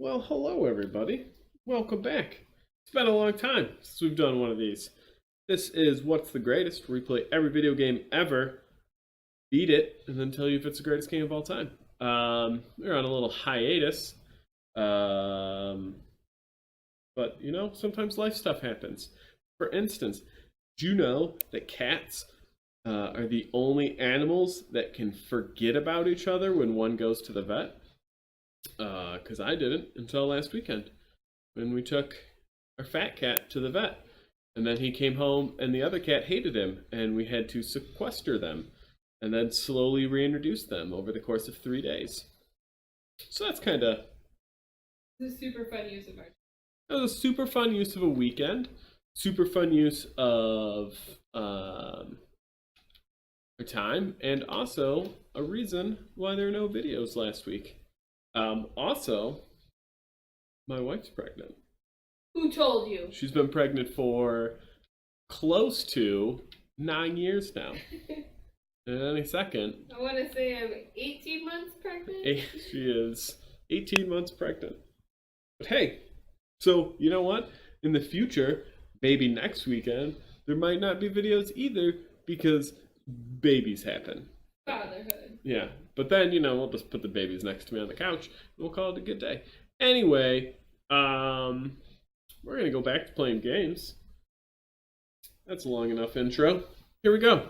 Well, hello everybody. Welcome back. It's been a long time since we've done one of these. This is What's the Greatest, where we play every video game ever, beat it, and then tell you if it's the greatest game of all time. We're on a little hiatus, but sometimes life stuff happens. For instance, do you know that cats are the only animals that can forget about each other when one goes to the vet? Because I didn't until last weekend when we took our fat cat to the vet. And then he came home and the other cat hated him, and we had to sequester them and then slowly reintroduce them over the course of 3 days. So that's kind of... It's a super fun use of our time. It was a super fun use of a weekend, super fun use of our time, and also a reason why there are no videos last week. Also, my wife's pregnant. Who told you? She's been pregnant for close to 9 years now. And any second. I want to say I'm 18 months pregnant. She is 18 months pregnant. But hey, so you know what? In the future, maybe next weekend, there might not be videos either because babies happen. Fatherhood. Yeah, but then, we'll just put the babies next to me on the couch, and we'll call it a good day. Anyway, we're going to go back to playing games. That's a long enough intro. Here we go.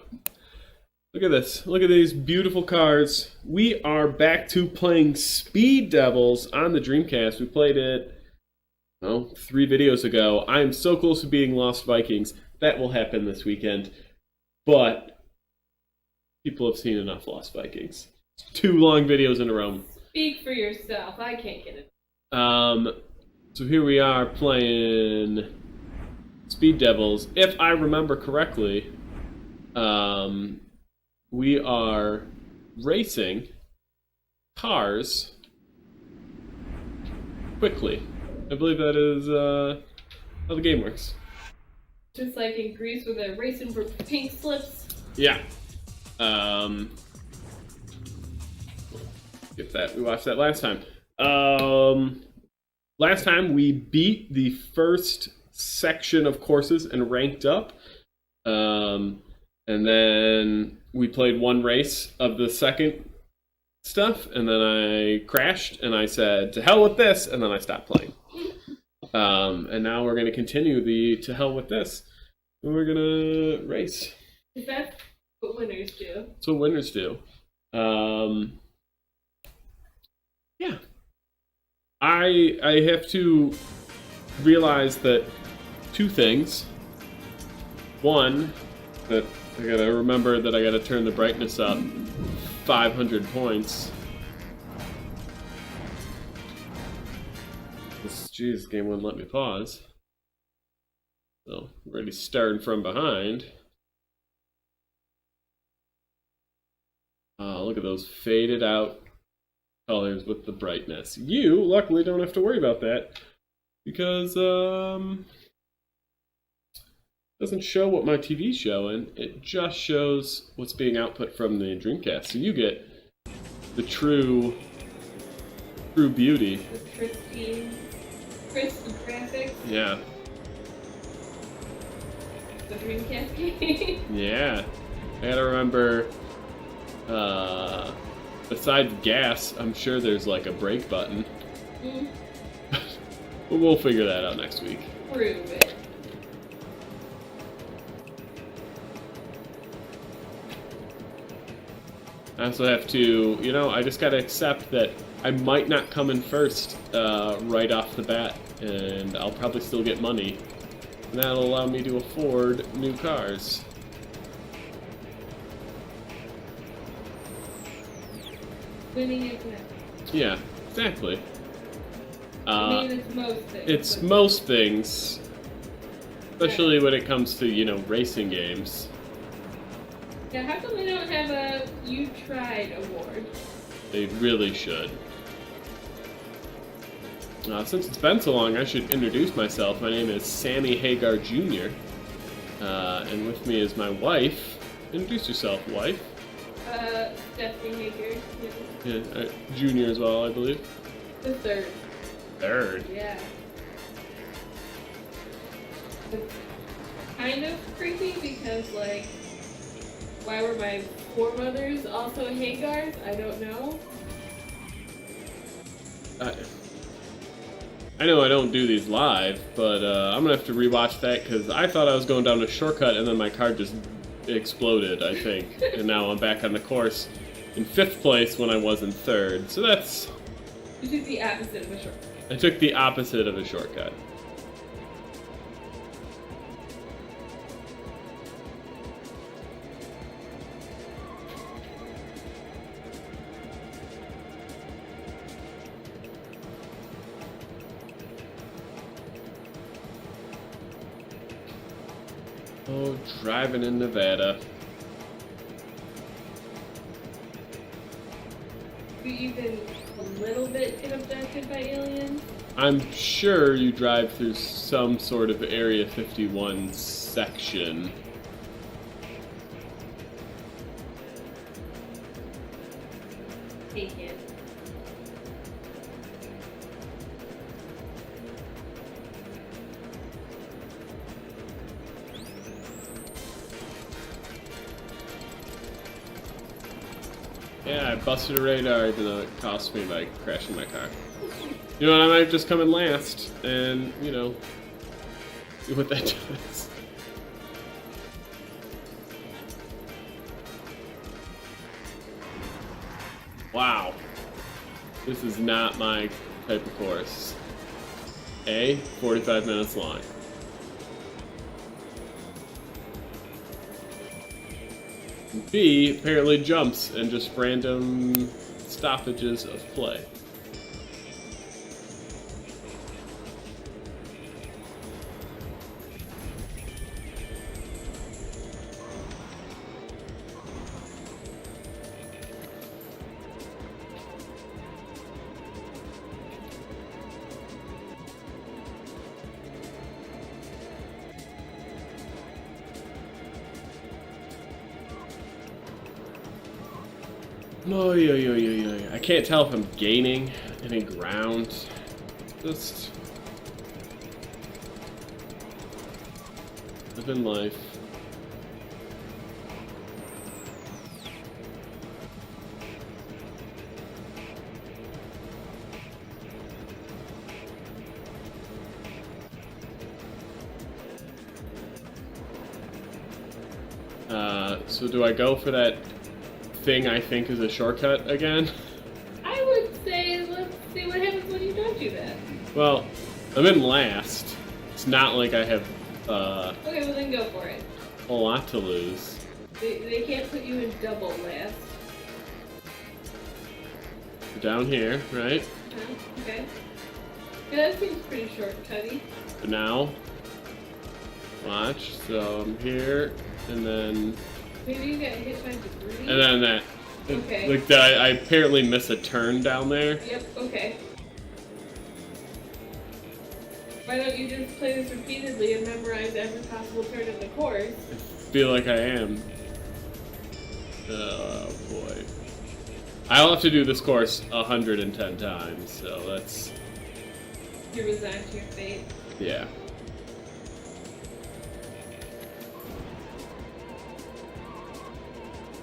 Look at this. Look at these beautiful cars. We are back to playing Speed Devils on the Dreamcast. We played it, 3 videos ago. I am so close to beating Lost Vikings. That will happen this weekend. But people have seen enough Lost Vikings. 2 long videos in a row. Speak for yourself. I can't get it. So here we are playing Speed Devils. If I remember correctly, we are racing cars quickly. I believe that is how the game works. Just like in Greece with the racing for pink slips. Yeah. Get that. We watched that last time. Last time we beat the first section of courses and ranked up. And then we played 1 race of the second stuff, and then I crashed, and I said, to hell with this, and then I stopped playing. And now we're going to continue the to hell with this, and we're going to race. Is that what winners do? That's what winners do. Yeah. I have to realize that 2 things. One, that I gotta remember that I gotta turn the brightness up 500 points. This game wouldn't let me pause. So, already starting from behind. Look at those faded out colors with the brightness. You, luckily, don't have to worry about that because doesn't show what my TV's showing. It just shows what's being output from the Dreamcast. So you get the true beauty. The pristine graphics. Yeah. The Dreamcast game. Yeah. I gotta remember, besides gas, I'm sure there's like a brake button. But we'll figure that out next week. Prove it. I also have to, I just gotta accept that I might not come in first right off the bat, and I'll probably still get money. And that'll allow me to afford new cars. Winning is never. Yeah, exactly. I mean, it's most things. It's most things, especially when it comes to, racing games. Now, how come we don't have a You Tried award? They really should. Since it's been so long, I should introduce myself. My name is Sammy Hagar Jr. And with me is my wife. Introduce yourself, wife. Stephanie Hager. Yeah, Junior as well, I believe. The third. Third. Yeah. It's kind of creepy because, like, why were my foremothers also Hagars? I don't know. I know I don't do these live, but I'm gonna have to rewatch that because I thought I was going down a shortcut and then my car just exploded, I think. And now I'm back on the course in 5th place when I was in 3rd. So that's... You took the opposite of a shortcut. I took the opposite of a shortcut. Oh, driving in Nevada. You even a little bit get abducted by aliens? I'm sure you drive through some sort of Area 51 section. Take it. Yeah, I busted a radar even though it cost me by crashing my car. You know what, I might just come in last and, you know, see what that does. Wow. This is not my type of course. A, 45 minutes long. B, apparently jumps and just random stoppages of play. No, I can't tell if I'm gaining any ground. Just living life. So do I go for that thing I think is a shortcut again? I would say let's see what happens when you don't do that. Well, I'm in last. It's not like I have Okay, well then go for it. a lot to lose. They can't put you in double last. Down here, right? Huh? Okay. Yeah, that seems pretty shortcutty. But now, watch. So I'm here, and then Maybe you got hit by debris? and then that. Okay. Like that, I apparently miss a turn down there. Yep, okay. Why don't you just play this repeatedly and memorize every possible turn in the course? I feel like I am. Oh boy. I'll have to do this course 110 times, so that's... You resign to your fate. yeah.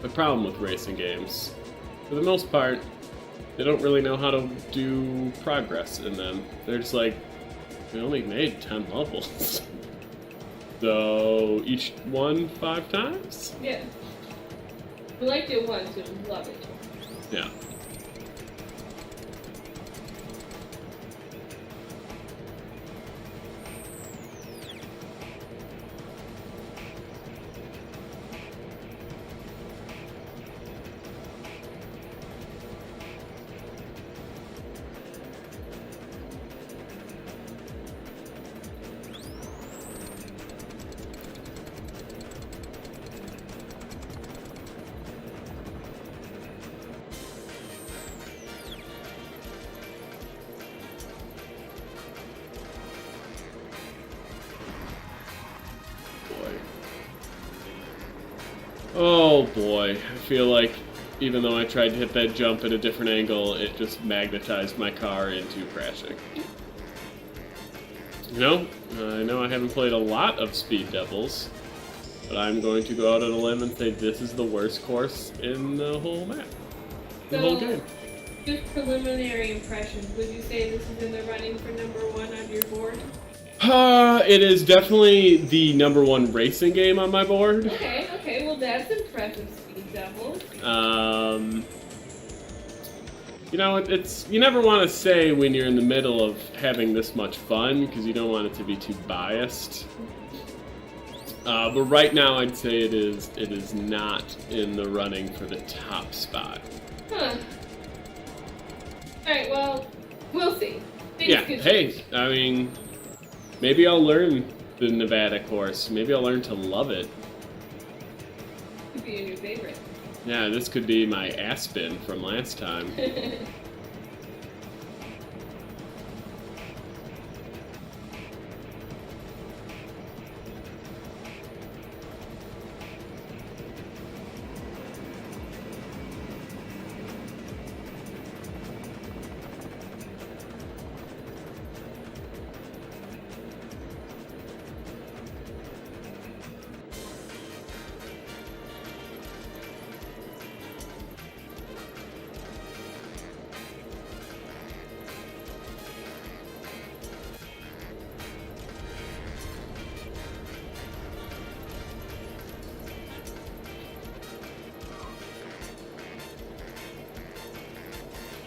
The problem with racing games, for the most part, they don't really know how to do progress in them. They're just like, we only made 10 levels. So, each one 5 times? Yeah. We liked it once, we love it. Yeah. Oh boy, I feel like even though I tried to hit that jump at a different angle, it just magnetized my car into crashing. You know, I know I haven't played a lot of Speed Devils, but I'm going to go out on a limb and say this is the worst course in the whole map. The whole game. Just preliminary impressions. Would you say this is in the running for number 1 on your board? It is definitely the number 1 racing game on my board. Okay, well that's impressive, Speed Devils. You know, it's you never want to say when you're in the middle of having this much fun because you don't want it to be too biased. But right now, I'd say it is not in the running for the top spot. Huh. All right, well, we'll see. Yeah. Hey, I mean, maybe I'll learn the Nevada course. Maybe I'll learn to love it. Could be your new favorite. Yeah, this could be my Aspen from last time.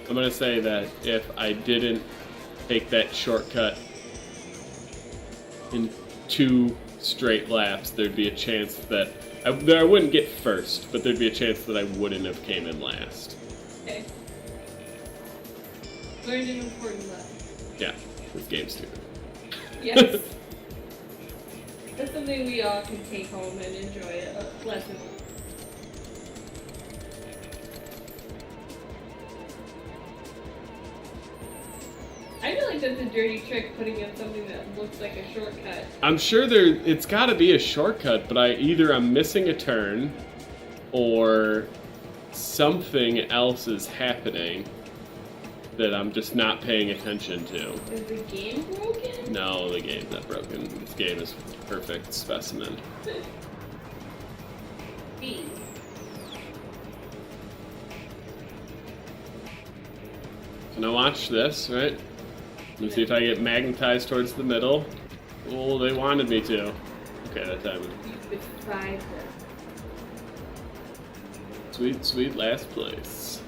I'm gonna say that if I didn't take that shortcut in 2 straight laps, there'd be a chance that I wouldn't get first, but there'd be a chance that I wouldn't have came in last. Okay. Learned an important lesson. Yeah, this game's stupid. Yes. That's something we all can take home and enjoy a lesson. I feel like that's a dirty trick, putting in something that looks like a shortcut. I'm sure it's got to be a shortcut, but I'm missing a turn, or something else is happening that I'm just not paying attention to. Is the game broken? No, the game's not broken. This game is a perfect specimen. B. So now watch this, right? Let's see if I get magnetized towards the middle. Oh, they wanted me to. Okay, that time. You could 5 them. Sweet, sweet last place.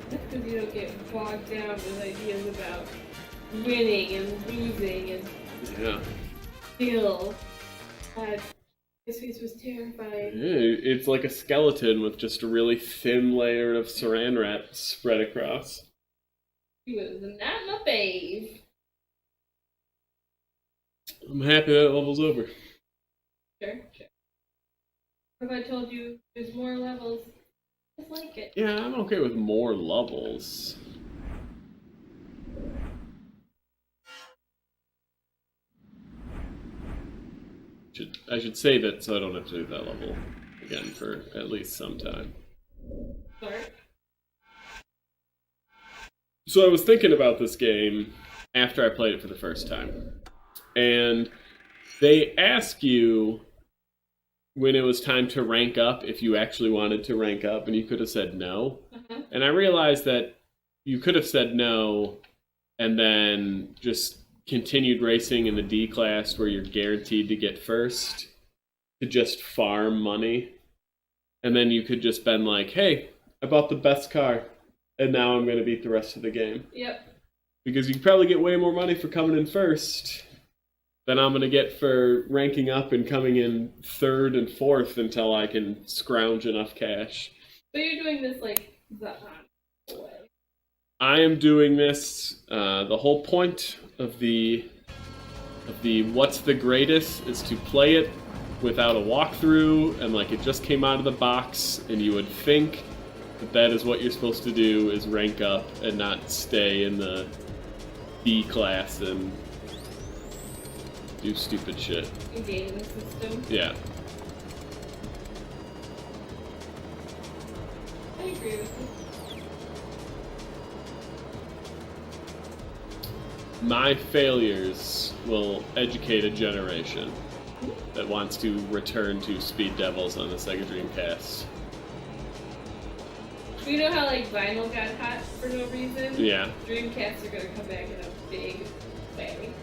That's because you don't get bogged down with ideas about winning and losing and Yeah. skill. His face was terrifying. Yeah, it's like a skeleton with just a really thin layer of saran wrap spread across. He was not my fave. I'm happy that level's over. Sure. If I told you there's more levels, just like it. Yeah, I'm okay with more levels. I should save it so I don't have to do that level again for at least some time. Sorry. So I was thinking about this game after I played it for the first time. And they ask you when it was time to rank up if you actually wanted to rank up, and you could have said no. Uh-huh. And I realized that you could have said no and then just continued racing in the D class where you're guaranteed to get first to just farm money. And then you could just been like, hey, I bought the best car, and now I'm going to beat the rest of the game. Yep. Because you probably get way more money for coming in first than I'm going to get for ranking up and coming in 3rd and 4th until I can scrounge enough cash. So you're doing this like the honest way. I am doing this, the whole point of the what's the greatest is to play it without a walkthrough, and like it just came out of the box, and you would think that is what you're supposed to do, is rank up and not stay in the D class and do stupid shit. Game system. Yeah. I agree with you. my failures will educate a generation that wants to return to Speed Devils on the Sega Dreamcast. You know how like vinyl got hot for no reason? Yeah. Dreamcasts are gonna come back in a big way.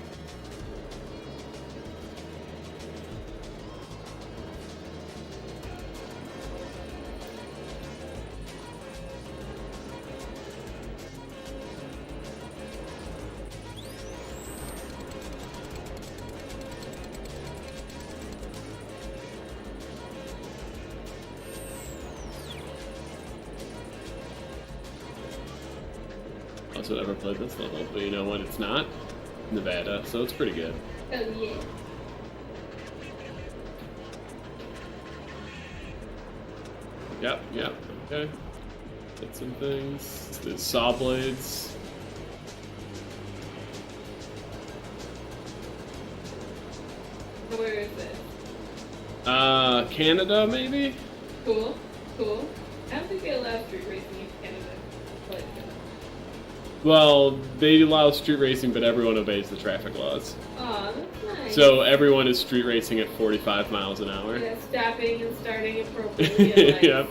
Also never played this level, but you know what? It's not Nevada, so it's pretty good. Oh yeah. Yep, okay. Get some things. The saw blades. Where is it? Canada, maybe? Cool. I don't think they allow street racing in Canada. But Well, they allow street racing, but everyone obeys the traffic laws. aw, that's nice. So everyone is street racing at 45 miles an hour. Yeah, stopping and starting appropriately. Like, Yep.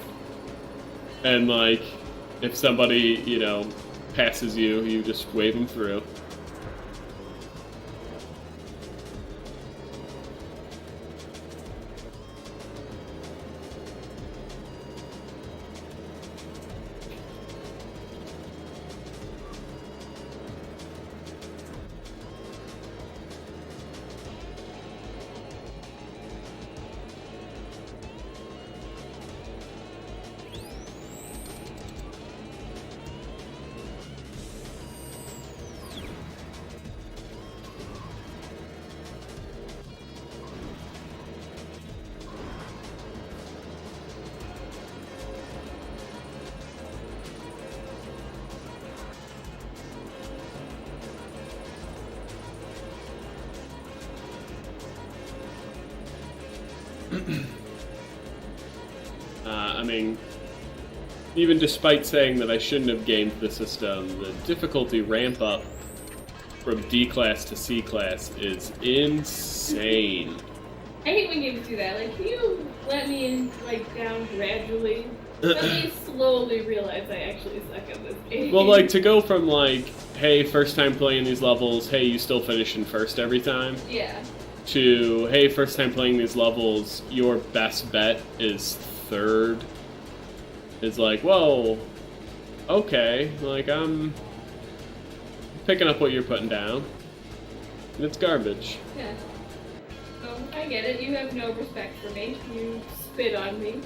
And like, if somebody, passes you, you just wave them through. I mean, even despite saying that I shouldn't have gamed the system, the difficulty ramp up from D class to C class is insane. I hate when games do that. Like, can you let me in, down gradually? Let me slowly realize I actually suck at this game. Well, to go from hey, first time playing these levels, hey, you still finish in first every time, Yeah. to, hey, first time playing these levels, your best bet is third. It's whoa, okay, I'm picking up what you're putting down. And it's garbage. Yeah. So, I get it. You have no respect for me. You spit on me.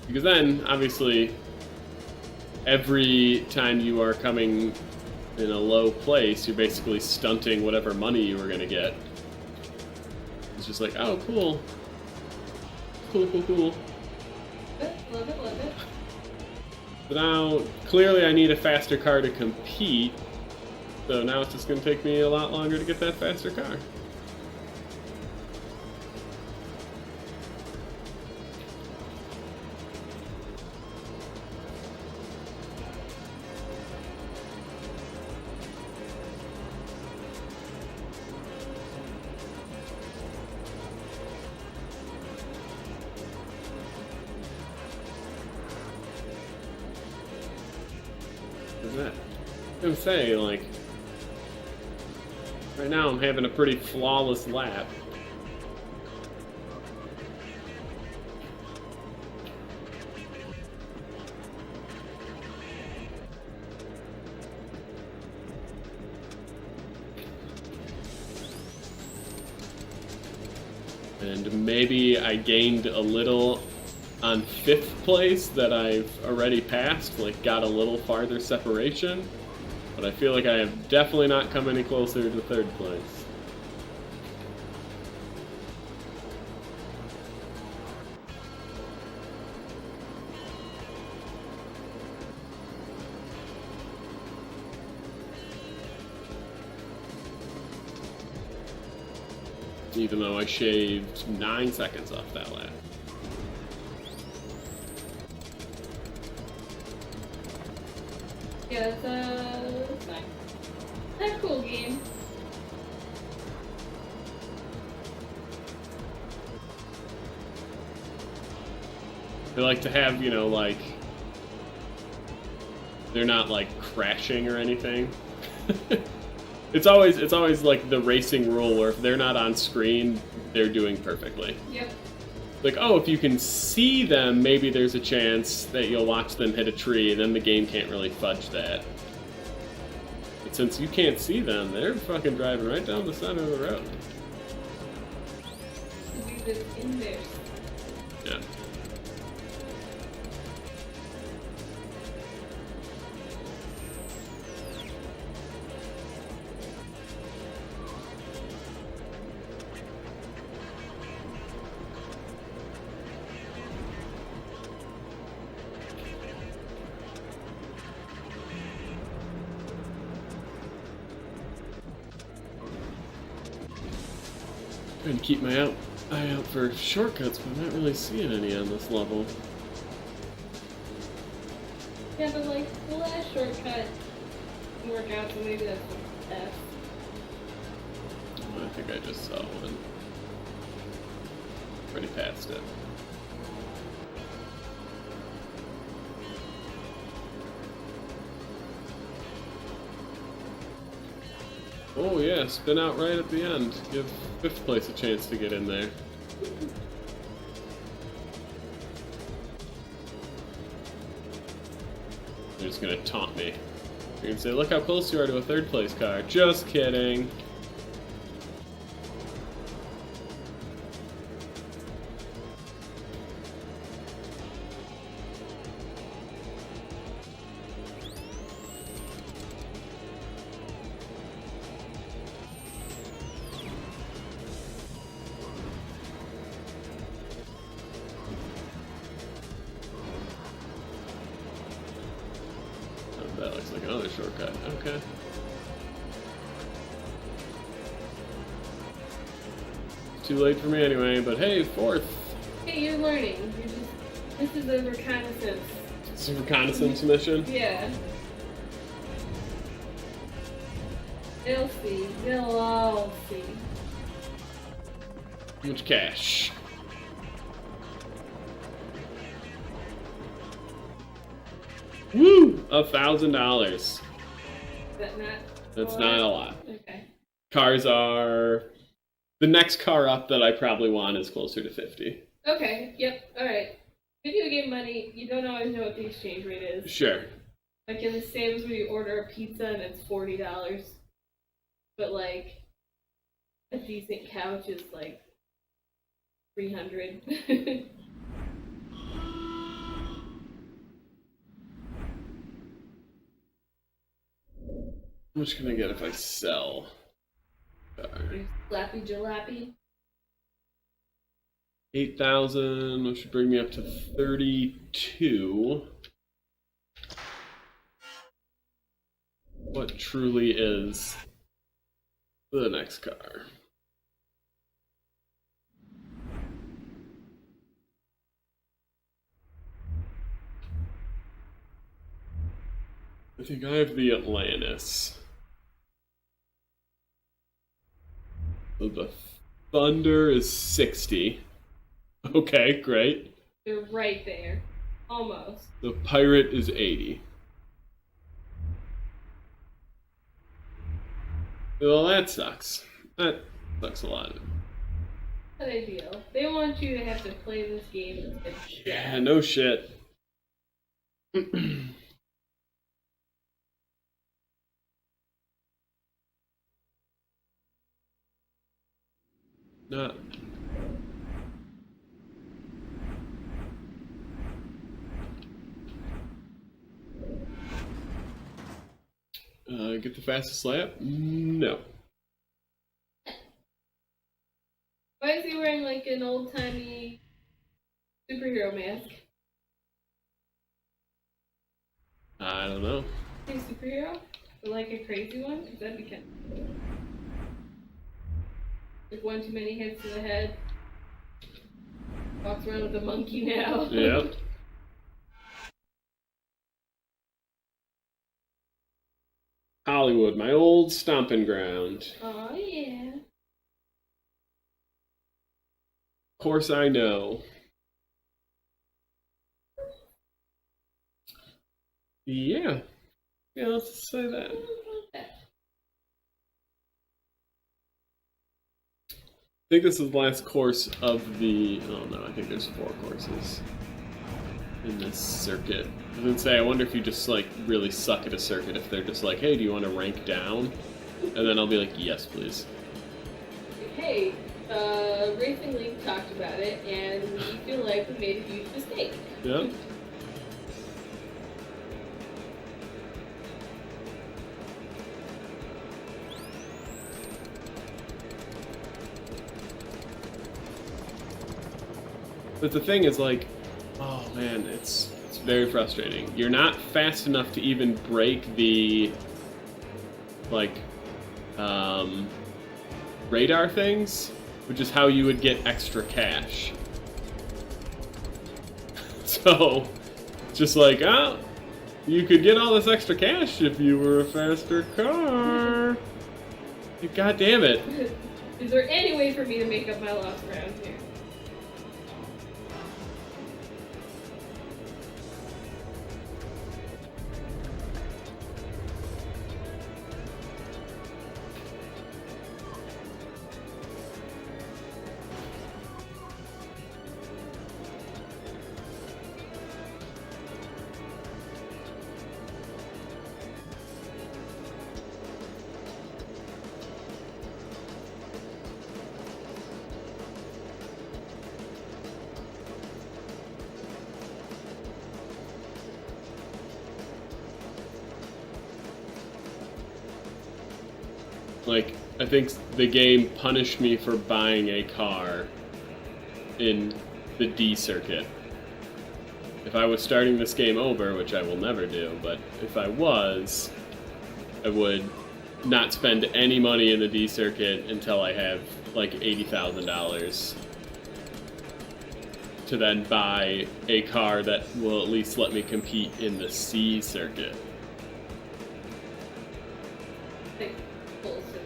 Because then, obviously, every time you are coming in a low place, you're basically stunting whatever money you were going to get. It's just oh, cool. Cool. Love it. But now, clearly I need a faster car to compete, so now it's just going to take me a lot longer to get that faster car. That. I was gonna say, right now I'm having a pretty flawless lap. And maybe I gained a little on 5th place that I've already passed, got a little farther separation, but I feel like I have definitely not come any closer to 3rd place. even though I shaved 9 seconds off that lap. Yeah, it's fine. That's a cool game. They like to have, you know, like, they're not like crashing or anything. It's always like the racing rule where if they're not on screen, they're doing perfectly. Yep. Like, oh, if you can see them, maybe there's a chance that you'll watch them hit a tree, and then the game can't really fudge that. But since you can't see them, they're fucking driving right down the center of the road. We live in there. Yeah. Trying to keep my eye out for shortcuts, but I'm not really seeing any on this level. Yeah, but like the last shortcut didn't work out, so maybe that's the F. I think I just saw one. Already passed it. Oh yeah, spin out right at the end. Give 5th place a chance to get in there. They're just gonna taunt me. You're gonna say, look how close you are to a 3rd place car. Just kidding. That looks like another shortcut. Okay. Too late for me anyway, but hey, 4th. Hey, you're learning. This is a reconnaissance. It's a reconnaissance mission? Yeah. They'll see. They'll all see. How much cash? Woo! $1,000. Is that not? That's not a lot. Okay. Cars are... The next car up that I probably want is closer to 50. Okay, yep, alright. Video game money, you don't always know what the exchange rate is. Sure. Like in the Sam's where you order a pizza and it's $40. But like, a decent couch is like $300. How much can I get if I sell? Slappy jalopy. 8,000, which should bring me up to 32. What truly is the next car? I think I have the Atlantis. So the Thunder is 60. Okay, great. They're right there. Almost. The Pirate is 80. Well, that sucks. That sucks a lot. Not ideal. They want you to have to play this game. Yeah, no shit. Not. Get the fastest lap? No. Why is he wearing like an old-timey superhero mask? I don't know. Is he a superhero? Or like a crazy one? Because that'd be kind of... Like one too many hits to the head. Walks around with a monkey now. Yep. Hollywood, my old stomping ground. Oh yeah. Of course I know. Yeah. Yeah, let's say that. I think this is the last course of the... Oh no, I think there's 4 courses in this circuit. I was gonna say, I wonder if you just like really suck at a circuit, if they're just like, hey, do you want to rank down? And then I'll be like, yes, please. Hey, Racing League talked about it, and we feel like we made a huge mistake. Yep. But the thing is, like, oh man, it's very frustrating. You're not fast enough to even break the, like, radar things, which is how you would get extra cash. So, just like, oh, you could get all this extra cash if you were a faster car. God damn it. Is there any way for me to make up my lost ground here? Like, I think the game punished me for buying a car in the D circuit. If I was starting this game over, which I will never do, but if I was, I would not spend any money in the D circuit until I have like $80,000 to then buy a car that will at least let me compete in the C circuit. Like, bullshit.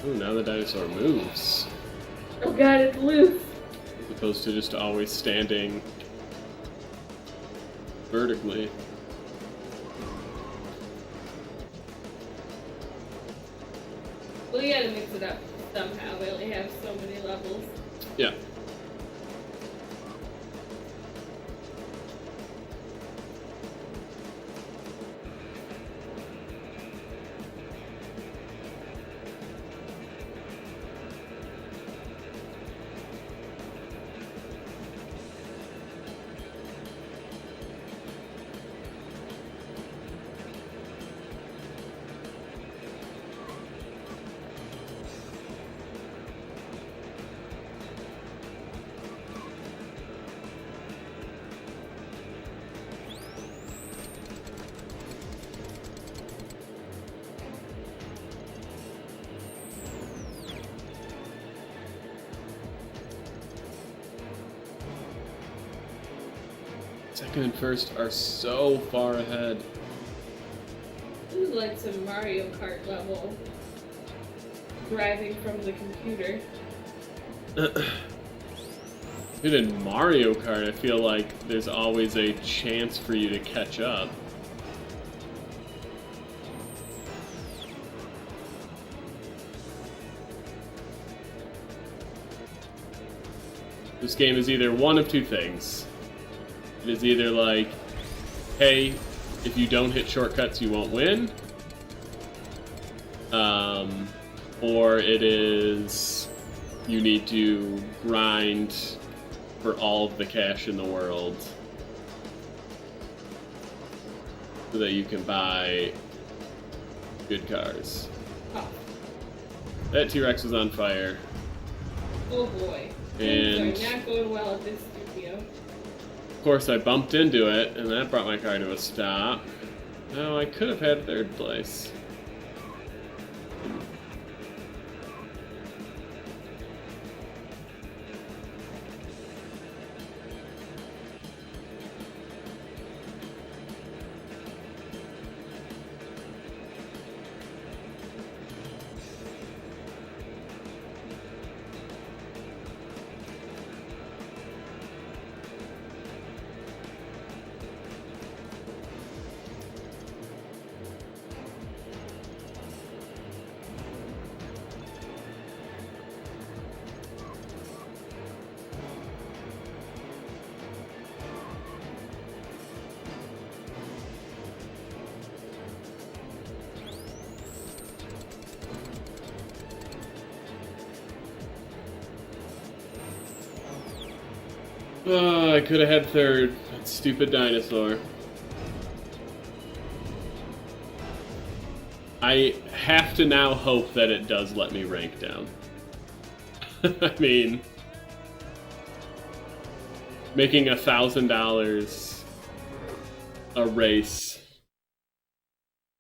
Ooh, now the dinosaur moves. Oh god, it's loose. As opposed to just always standing vertically. Well, you gotta mix it up somehow. We only have so many levels. Yeah. Second and first are so far ahead. This is like some Mario Kart level. Driving from the computer. Dude, in Mario Kart, I feel like there's always a chance for you to catch up. This game is either one of two things. It is either like, hey, if you don't hit shortcuts, you won't win. Or it is, you need to grind for all of the cash in the world so that you can buy good cars. Oh. That T-Rex was on fire. Oh boy. And Things are not going well at this studio. of course I bumped into it, and that brought my car to a stop. Now I could have had third place. Oh, I could have had third. That stupid dinosaur. I have to now hope that it does let me rank down. I mean, making $1,000 a race.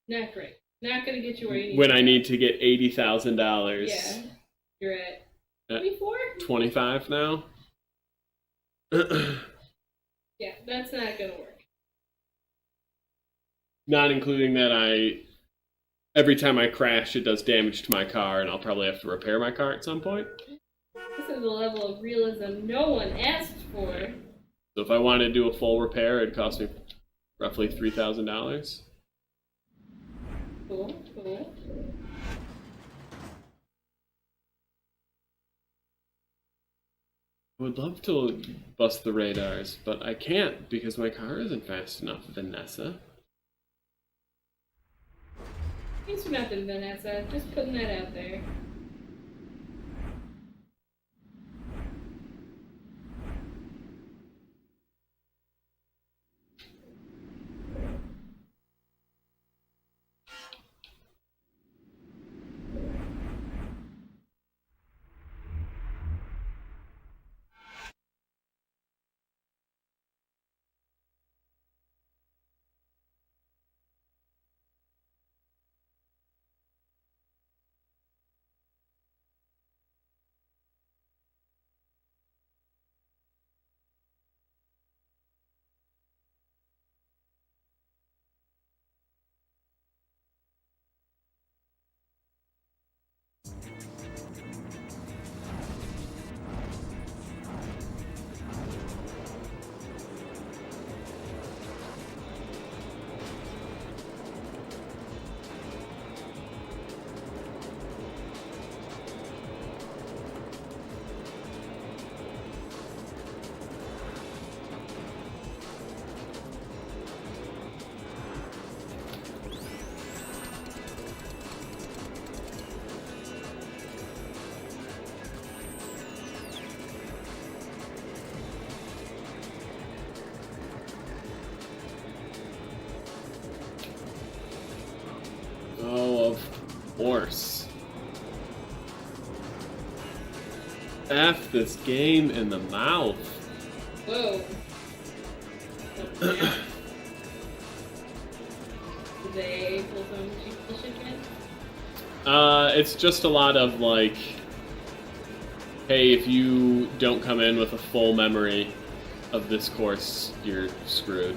Not great. Not gonna get you where you need when to I go. need to get $80,000. Yeah. You're at 24? 25 now. Yeah, that's not gonna work. Not including that every time I crash, it does damage to my car, and I'll probably have to repair my car at some point. This is a level of realism no one asked for. So if I wanted to do a full repair, it'd cost me roughly $3,000. Cool, cool. I would love to bust the radars, but I can't because my car isn't fast enough, Vanessa. Thanks for nothing, Vanessa. Just putting that out there. Oh, of course. F this game in the mouth. Whoa. Did they pull some cheap bullshit yet? It's just a lot of like, hey, if you don't come in with a full memory of this course, you're screwed.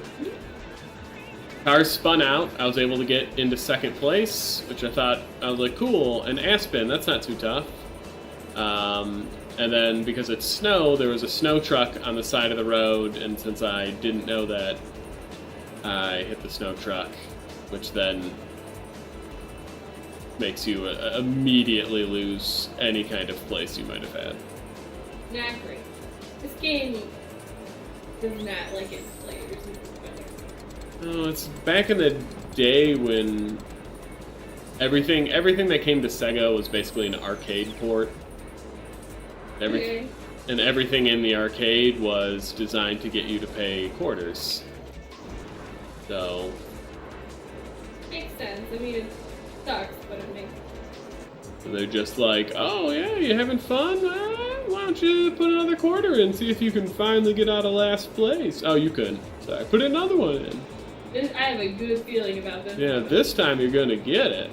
Cars spun out. I was able to get into second place, which I was like, cool, and Aspen, that's not too tough. And then because it's snow, there was a snow truck on the side of the road, and since I didn't know that, I hit the snow truck, which then makes you immediately lose any kind of place you might have had. Not great. This game does not like its players. Oh, it's back in the day when everything that came to Sega was basically an arcade port. Okay. And everything in the arcade was designed to get you to pay quarters. So Makes sense. I mean, it sucks, but it makes sense. they're just like, oh yeah, you having fun? Why don't you put another quarter in, see if you can finally get out of last place. Oh, you couldn't. Sorry, put another one in. I have a good feeling about this. Yeah, this time you're gonna get it.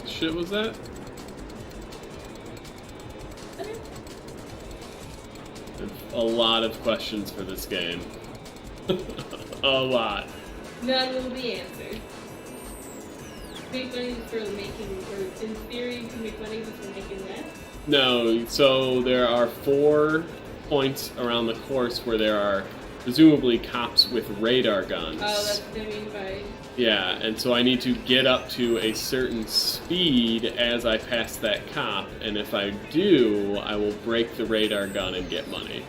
Shit was that? A lot of questions for this game. A lot. None will be answered. Make money for making, or in theory, you can make money just for making that? No, so there are 4 points around the course where there are presumably cops with radar guns. Oh, that's what I mean by... Yeah, and so I need to get up to a certain speed as I pass that cop, and if I do, I will break the radar gun and get money.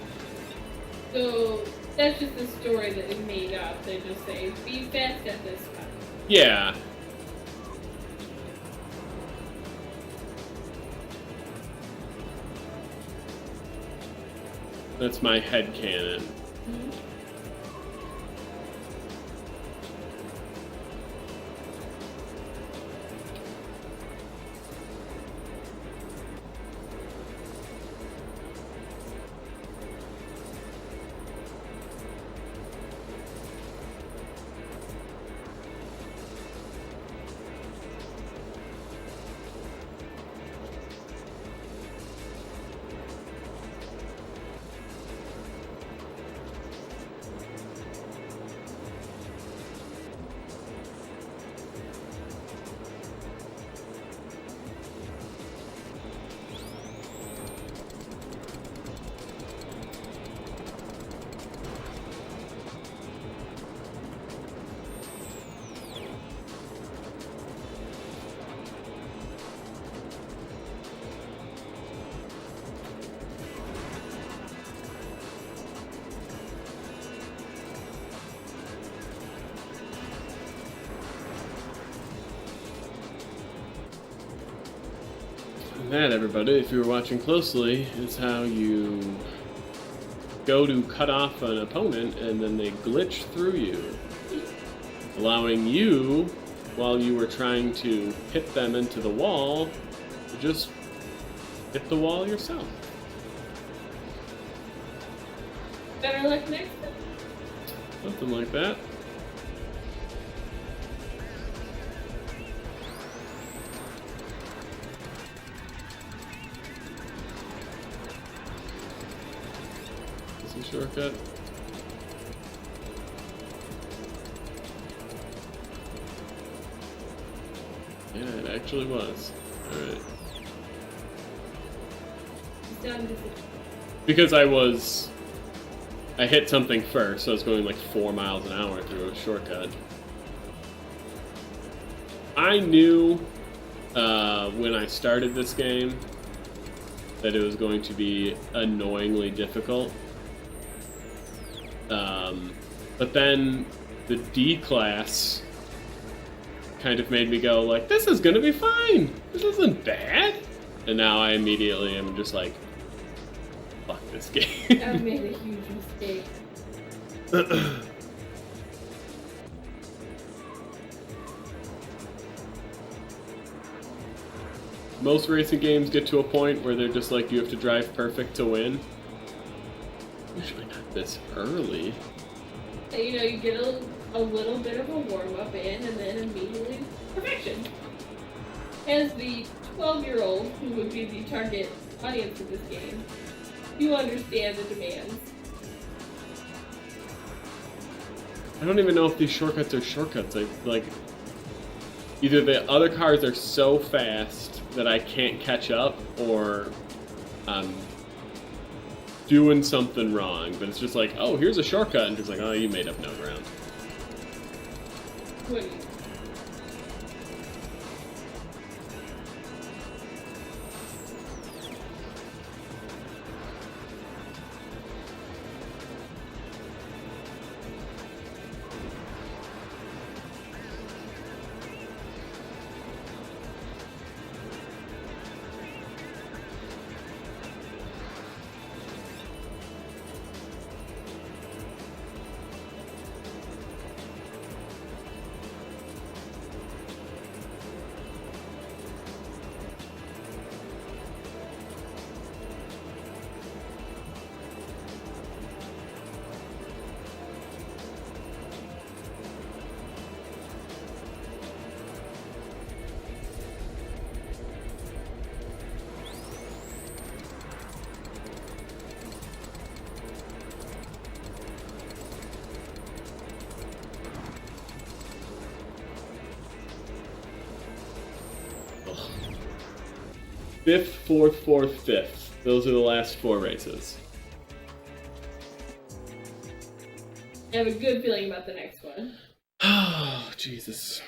So, that's just a story that is made up. They just say, be fast at this cop. Yeah. That's my headcanon. Mm-hmm. That, everybody, if you were watching closely, is how you go to cut off an opponent and then they glitch through you, allowing you, while you were trying to hit them into the wall, to just hit the wall yourself. Better luck next time. Something like that. Shortcut. Yeah, it actually was. Alright. Because I hit something first, so I was going like 4 miles an hour through a shortcut. I knew when I started this game that it was going to be annoyingly difficult. But then the D class kind of made me go like, this is gonna be fine. This isn't bad. And now I immediately am just like, fuck this game. I've made a huge mistake. Most racing games get to a point where they're just like, you have to drive perfect to win. Usually not this early. You know, you get a little bit of a warm-up in, and then immediately perfection. As the 12-year-old who would be the target audience of this game, you understand the demands. I don't even know if these shortcuts are shortcuts. either the other cars are so fast that I can't catch up, or I'm doing something wrong. But it's just like, oh, here's a shortcut, and just like, oh, you made up no ground. What do you Fifth, fourth, fourth, fifth. Those are the last 4 races. I have a good feeling about the next one. Oh, Jesus.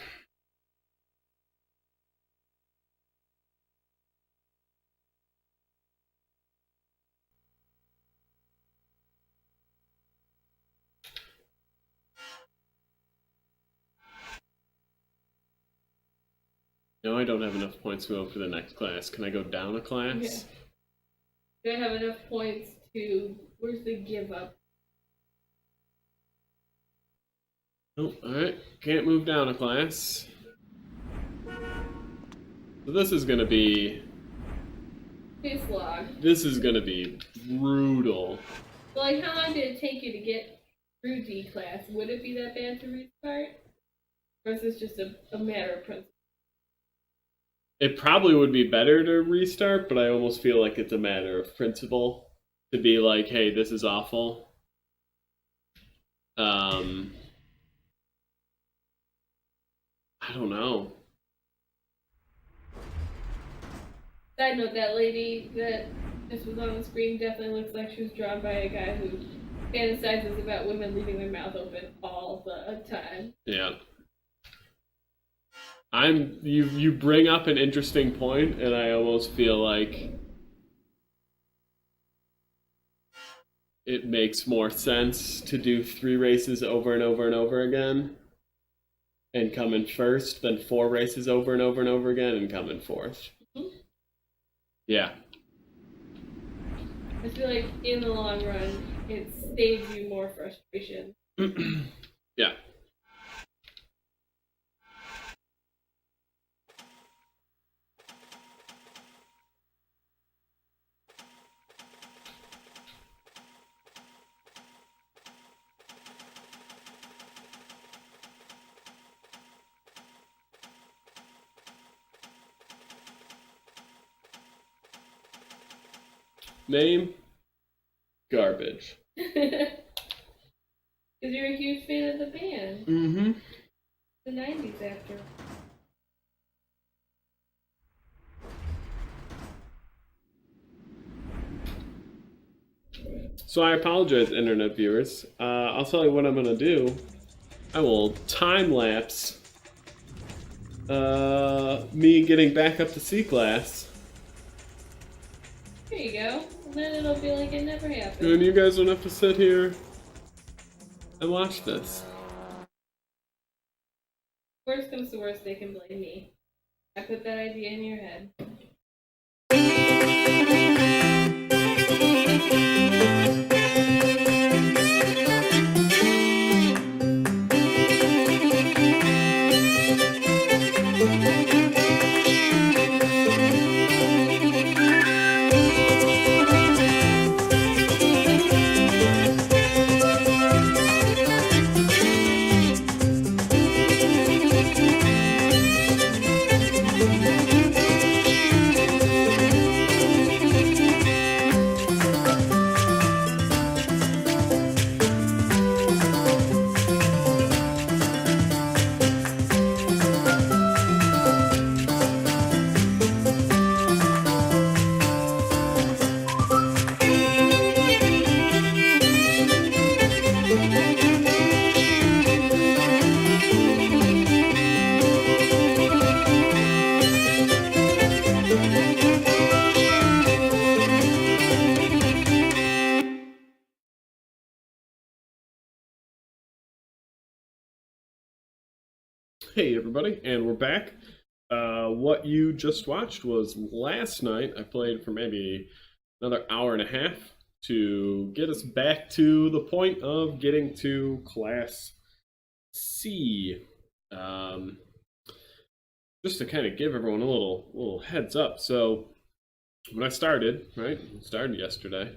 No, I don't have enough points to go for the next class. Can I go down a class? Yeah. Do I have enough points to... Where's the give up? Oh, alright. Can't move down a class. So this is gonna be... Face log. This is gonna be brutal. So, like, how long did it take you to get through D class? Would it be that bad to restart? Or is this just a matter of principle? It probably would be better to restart, but I almost feel like it's a matter of principle to be like, hey, this is awful. I don't know. Side note, that lady that just was on the screen definitely looks like she was drawn by a guy who fantasizes about women leaving their mouth open all the time. Yeah. You bring up an interesting point, and I almost feel like it makes more sense to do 3 races over and over and over again and come in first than 4 races over and over and over again and come in fourth. Mm-hmm. Yeah. I feel like in the long run, it saves you more frustration. Yeah. Name? Garbage. Because you're a huge fan of the band. Mm-hmm. The 90s after. So I apologize, internet viewers. I'll tell you what I'm gonna do. I will time lapse me getting back up to C class. There you go. And then it'll be like it never happened. And you guys don't have to sit here and watch this. Worst comes to worst, they can blame me. I put that idea in your head. Hey everybody, and we're back. What you just watched was last night. I played for maybe another hour and a half to get us back to the point of getting to Class C. Um, just to kind of give everyone a little heads up. So when I started, right, started yesterday.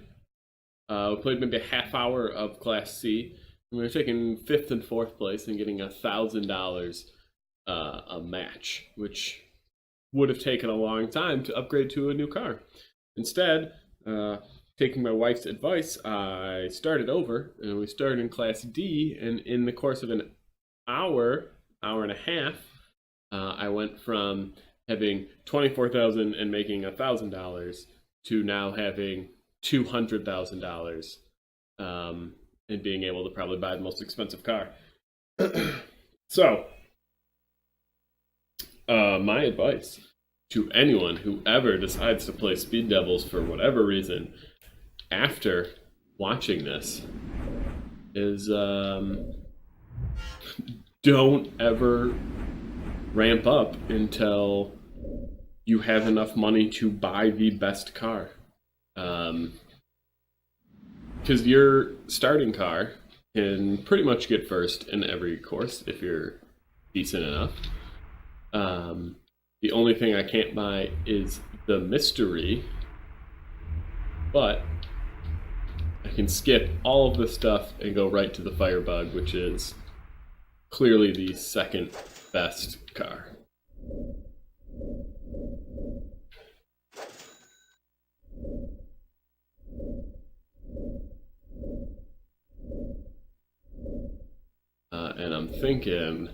We played maybe a half hour of Class C. And we were taking fifth and fourth place and getting $1,000 a match, which would have taken a long time to upgrade to a new car. Instead, taking my wife's advice, I started over, and we started in Class D, and in the course of an hour and a half, I went from having $24,000 and making $1,000 to now having $200,000 and being able to probably buy the most expensive car. So, my advice to anyone who ever decides to play Speed Devils for whatever reason after watching this is don't ever ramp up until you have enough money to buy the best car. Because your starting car can pretty much get first in every course if you're decent enough. The only thing I can't buy is the mystery, but I can skip all of this stuff and go right to the Firebug, which is clearly the second best car. And I'm thinking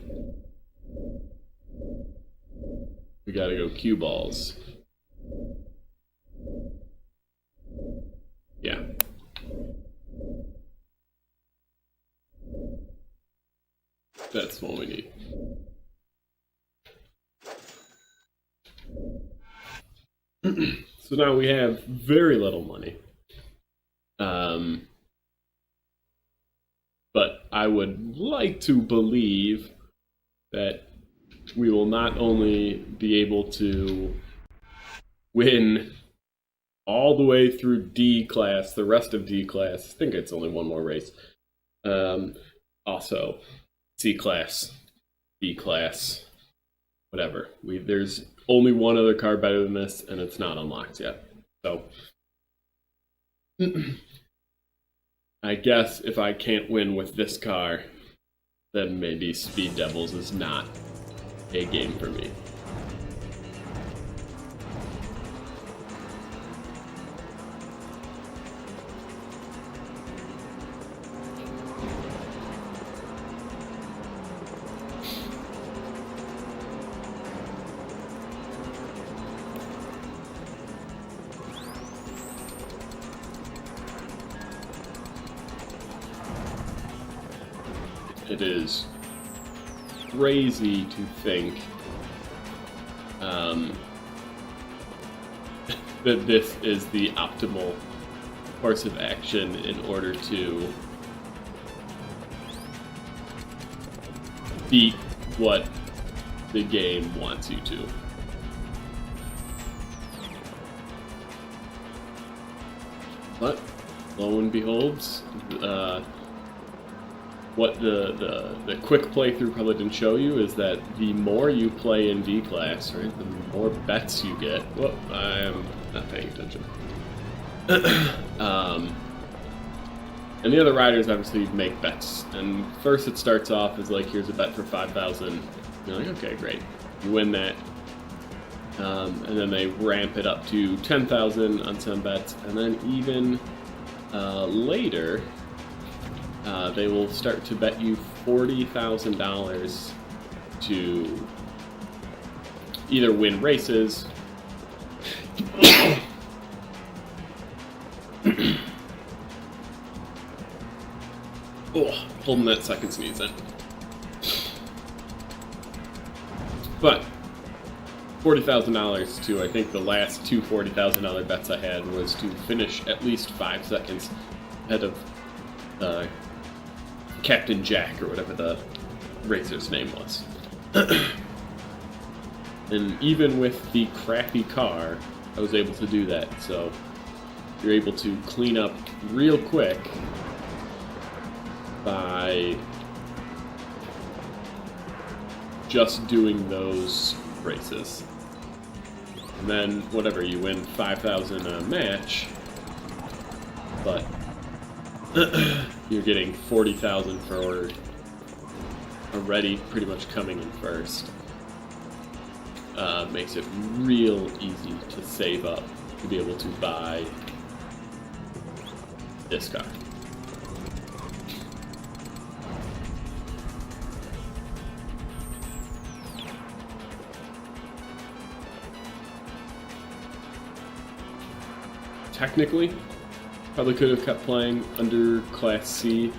we gotta go cue balls. Yeah. That's what we need. So now we have very little money. But I would like to believe that we will not only be able to win all the way through D class, the rest of D class. I think it's only one more race. Also, C class, B class, whatever. There's only one other car better than this, and it's not unlocked yet. So, I guess if I can't win with this car, then maybe Speed Devils is not a game for me. It is crazy to think that this is the optimal course of action in order to beat what the game wants you to. But lo and behold, what the quick playthrough probably didn't show you is that the more you play in D class, right, the more bets you get. Whoop, I am not paying attention. And the other riders obviously make bets. And first it starts off as like, here's a bet for 5,000. You're like, okay, great. You win that. And then they ramp it up to 10,000 on some bets. And then even later, they will start to bet you $40,000 to either win races holding that second sneeze in. But $40,000 to, I think the last two $40,000 bets I had was to finish at least 5 seconds ahead of Captain Jack, or whatever the racer's name was. And even with the crappy car, I was able to do that. So you're able to clean up real quick by just doing those races. And then, whatever, you win 5,000 a match, but you're getting 40,000 for already pretty much coming in first. Makes it real easy to save up to be able to buy this car. Technically, probably could have kept playing under Class C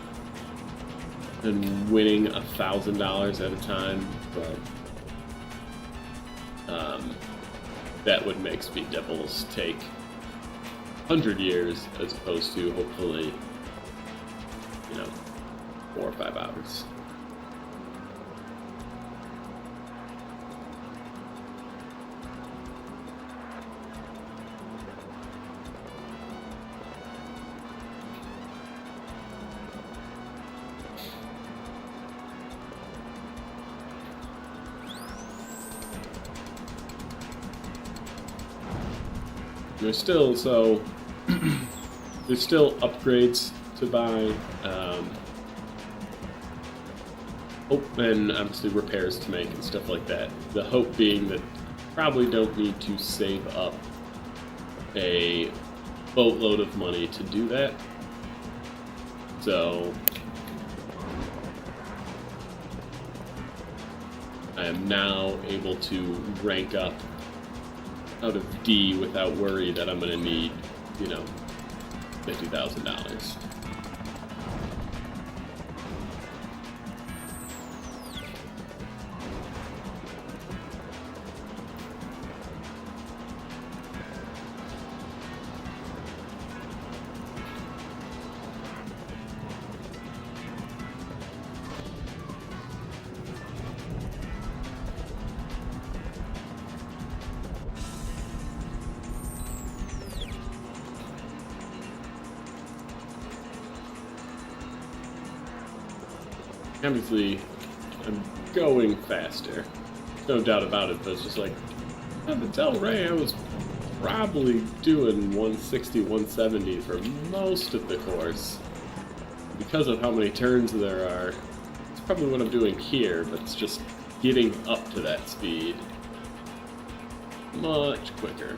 and winning $1,000 at a time, but that would make Speed Devils take 100 years as opposed to hopefully, 4 or 5 hours. There's still there's still upgrades to buy, and obviously repairs to make and stuff like that. The hope being that probably don't need to save up a boatload of money to do that. So I am now able to rank up out of D without worry that I'm going to need, $50,000. Obviously, I'm going faster. No doubt about it, but it's just like, at the Del Rey, I was probably doing 160, 170 for most of the course. Because of how many turns there are, it's probably what I'm doing here, but it's just getting up to that speed much quicker.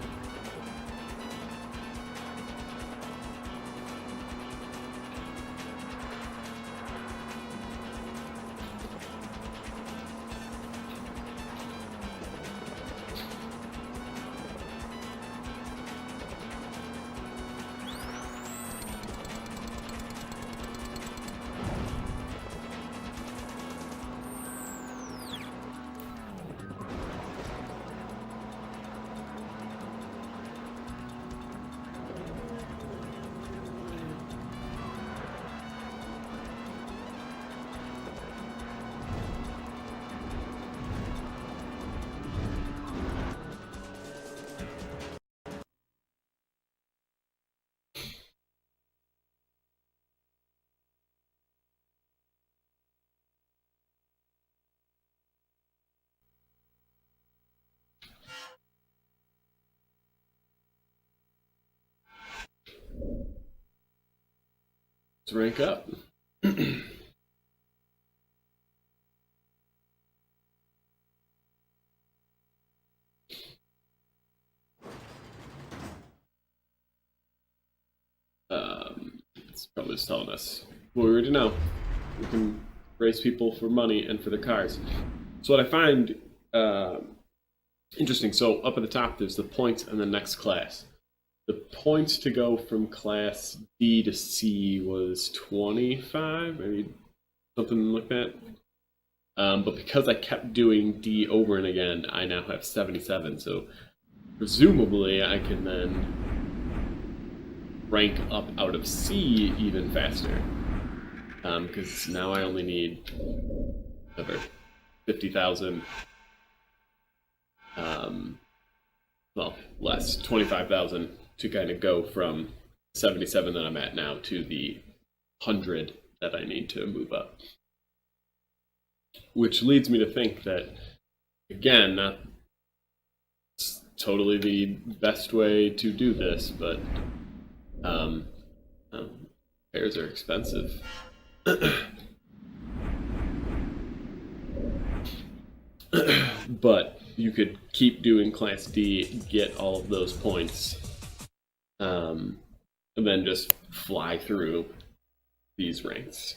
Let's rank up. It's probably just telling us what we already know. We can raise people for money and for the cars. So what I find interesting, so up at the top there's the points and the next class. The points to go from class D to C was 25, maybe something like that. But because I kept doing D over and again, I now have 77. So presumably I can then rank up out of C even faster. Because now I only need whatever, 50,000. Well, less, 25,000 to kind of go from 77 that I'm at now to the 100 that I need to move up. Which leads me to think that, again, not totally the best way to do this, but repairs are expensive. But you could keep doing Class D, get all of those points, and then just fly through these ranks.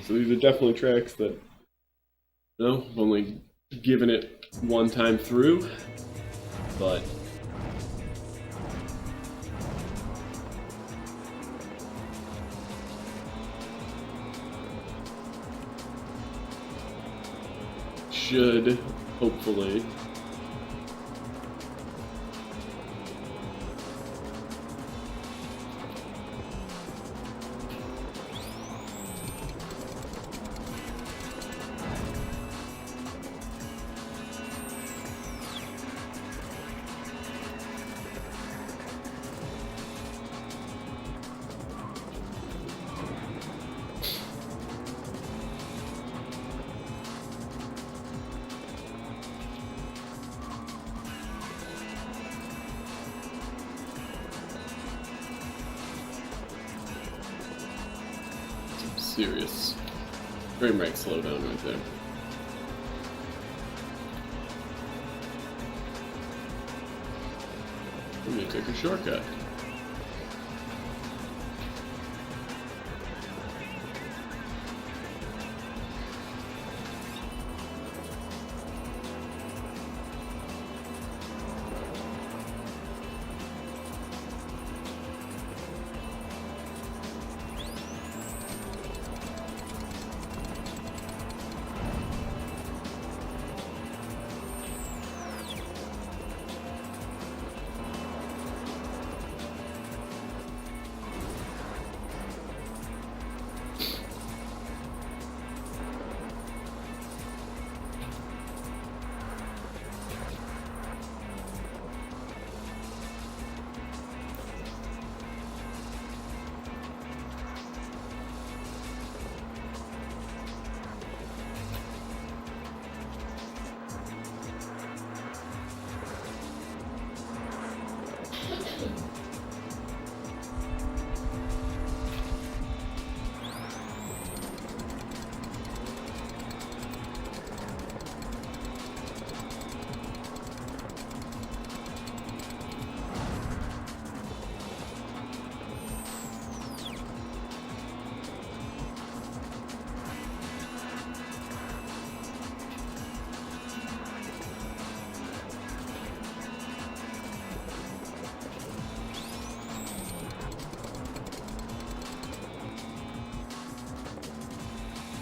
So these are definitely tracks that, I've only given it one time through, but should hopefully serious frame rate slowdown right there. I'm gonna take a shortcut.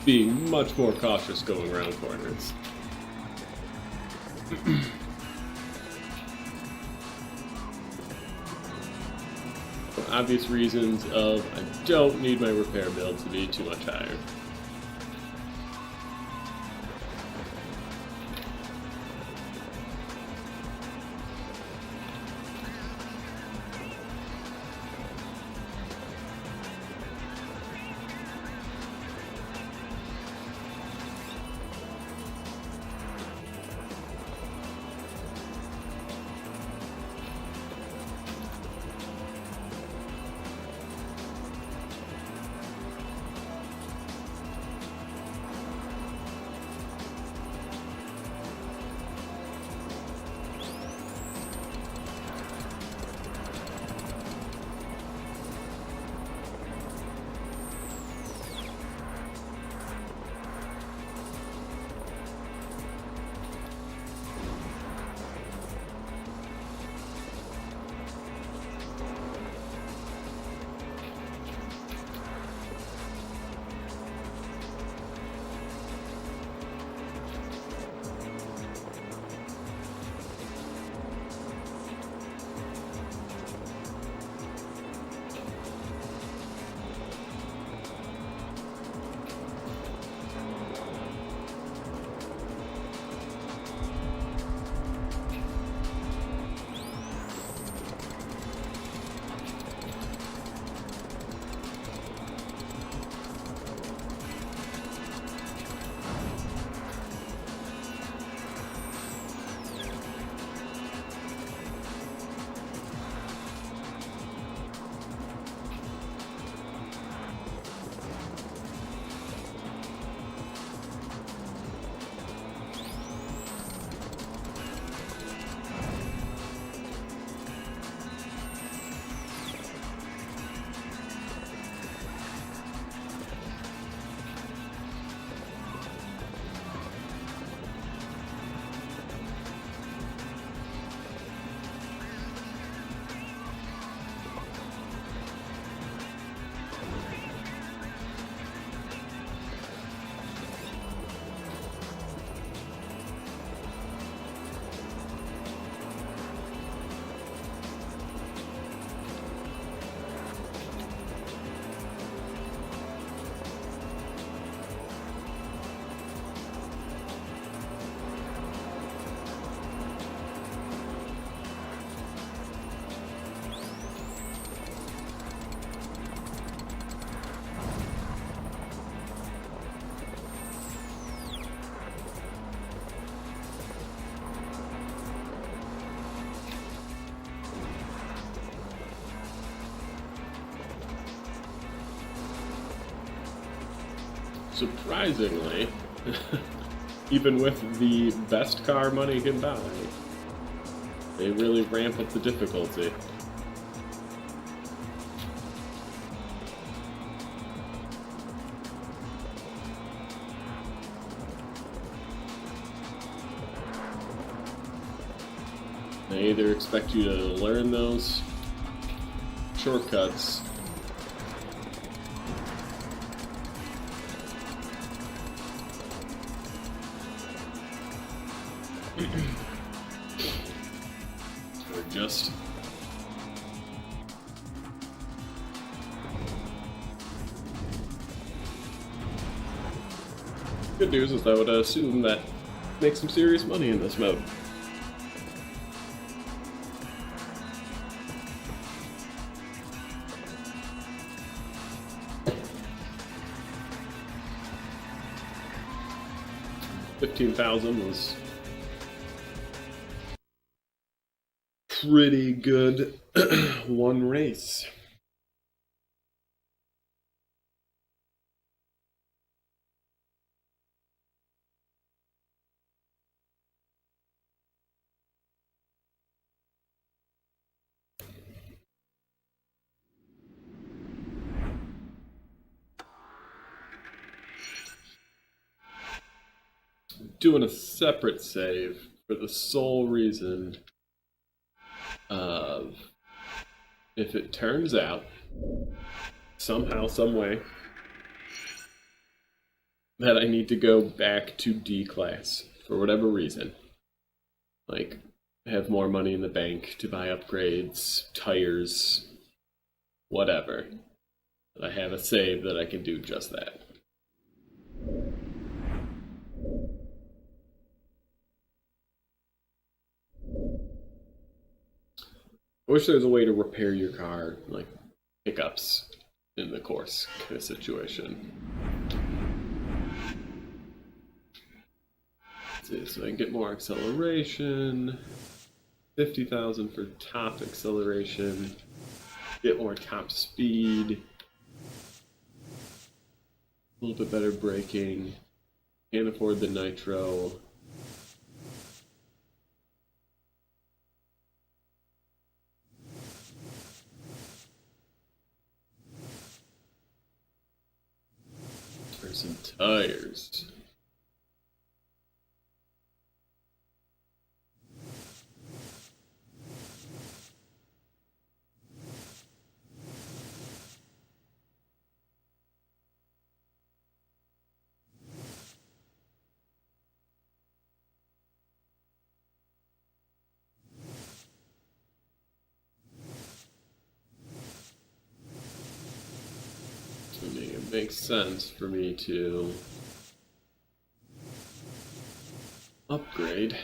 Being much more cautious going around corners. For obvious reasons of I don't need my repair build to be too much higher. surprisingly, even with the best car money can buy, they really ramp up the difficulty. They either expect you to learn those shortcuts or just good news is I would assume that make some serious money in this mode. $15,000 was pretty good one race. Doing a separate save for the sole reason of if it turns out somehow, some way that I need to go back to D class for whatever reason, like have more money in the bank to buy upgrades, tires, whatever, that I have a save that I can do just that. I wish there was a way to repair your car, like hiccups in the course kind of situation. Let's see, so I can get more acceleration, 50,000 for top acceleration, get more top speed, a little bit better braking, can't afford the nitro. Some tires. It makes sense for me to upgrade.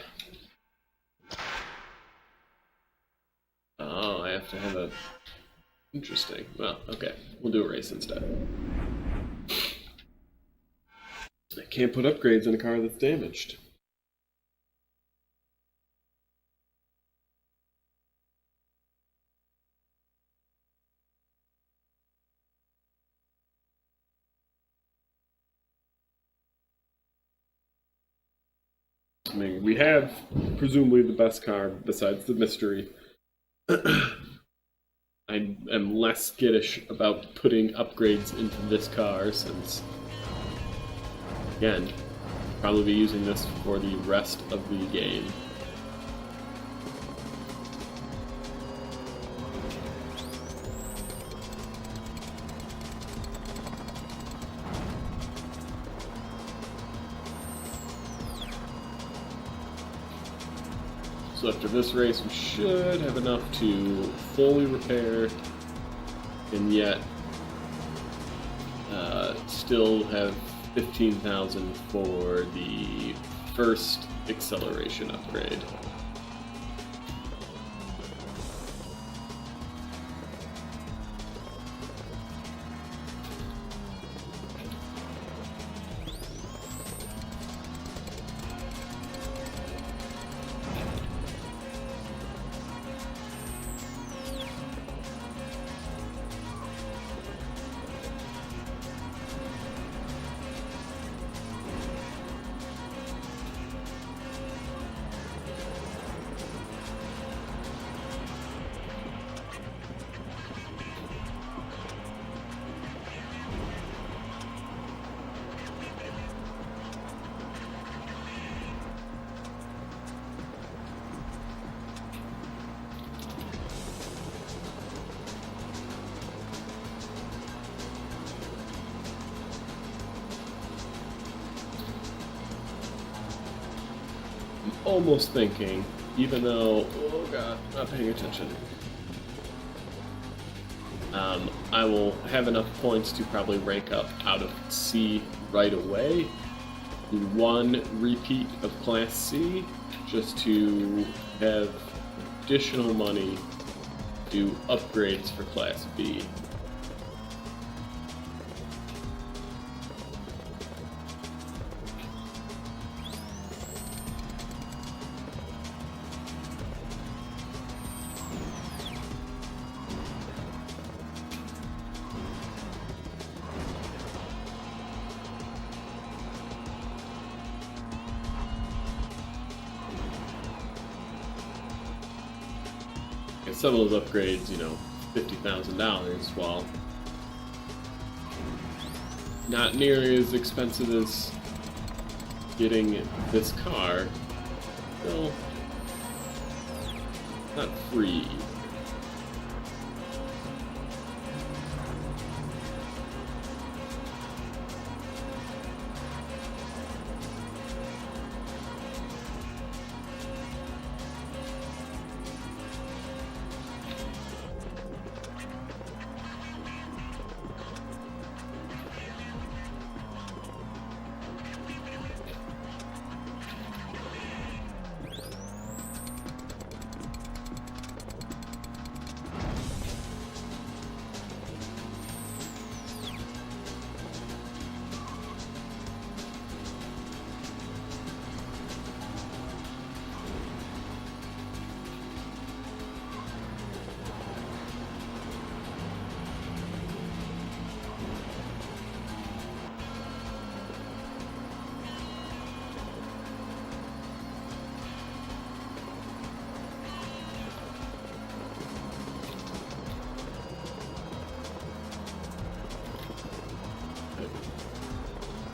Oh, I have to have a... Interesting. Well, okay. We'll do a race instead. I can't put upgrades in a car that's damaged. I mean, we have presumably the best car besides the mystery. I am less skittish about putting upgrades into this car since, again, probably be using this for the rest of the game. So after this race, we should have enough to fully repair and yet still have 15,000 for the first acceleration upgrade. almost thinking, even though, oh god, not paying attention. I will have enough points to probably rank up out of C right away. Do one repeat of Class C, just to have additional money to do upgrades for Class B. Some of those upgrades, you know, $50,000, while not nearly as expensive as getting this car, still not free.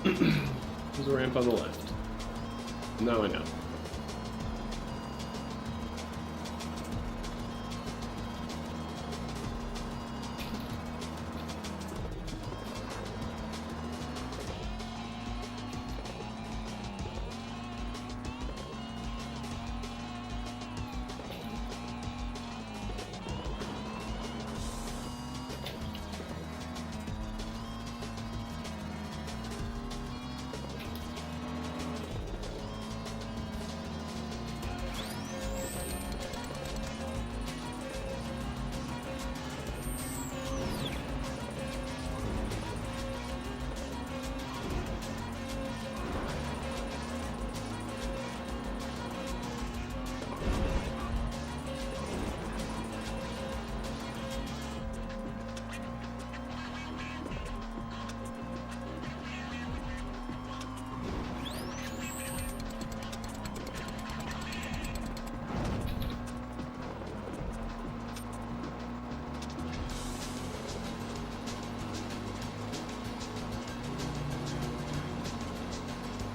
There's a ramp on the left. Now I know.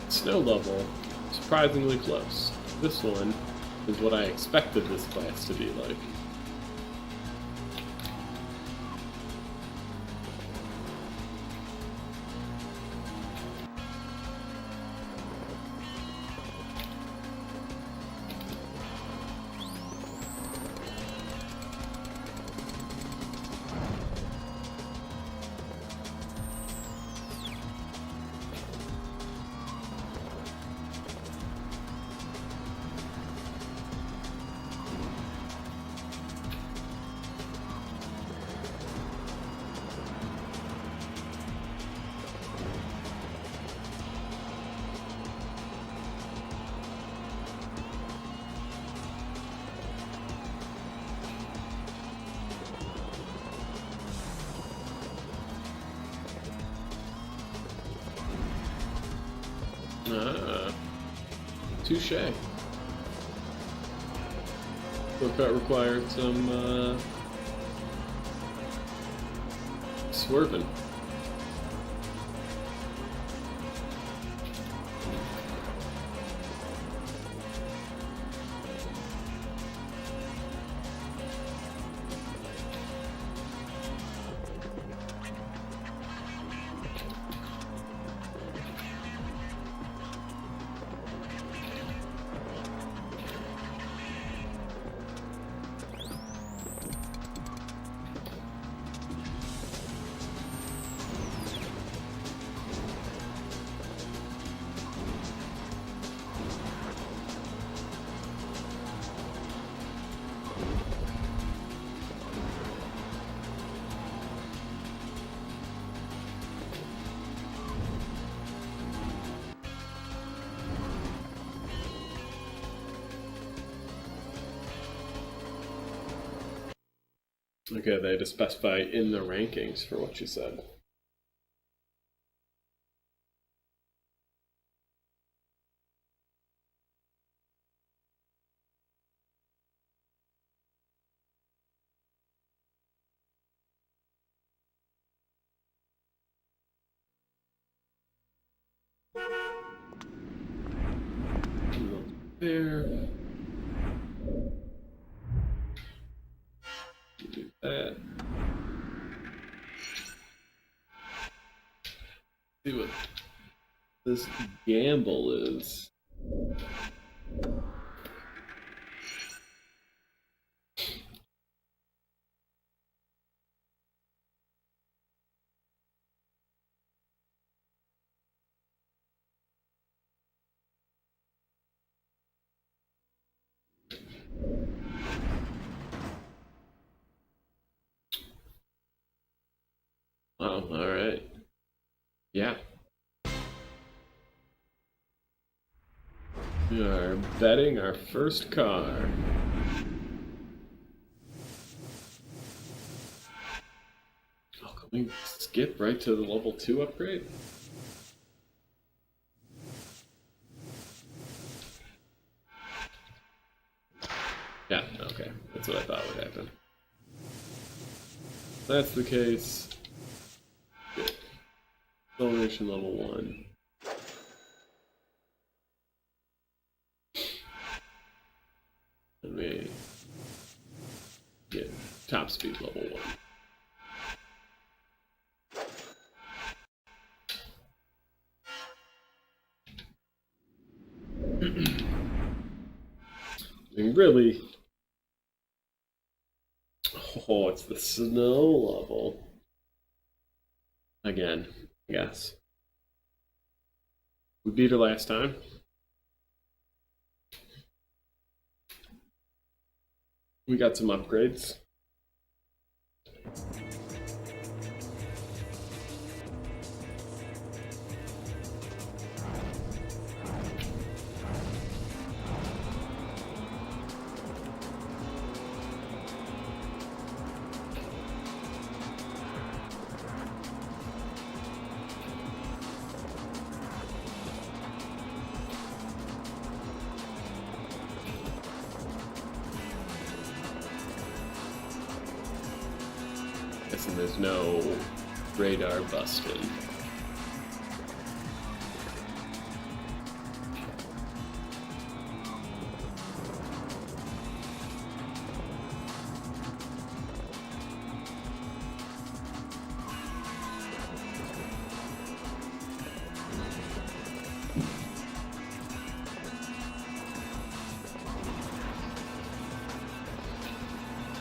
Snow level, surprisingly close. This one is what I expected this class to be like. Touche. Shortcut required some swerving. Okay, they had to specify in the rankings for what you said. There. Do that. See what this gamble is. Oh, all right. Yeah. We are betting our first car. Oh, can we skip right to the level 2 upgrade? Yeah, okay. That's what I thought would happen. If that's the case. Good. Acceleration level 1. And we get top speed level 1. I mean, really. Oh, it's the snow level. Again, I guess. We beat her last time. We got some upgrades. Guessing there's no radar busted.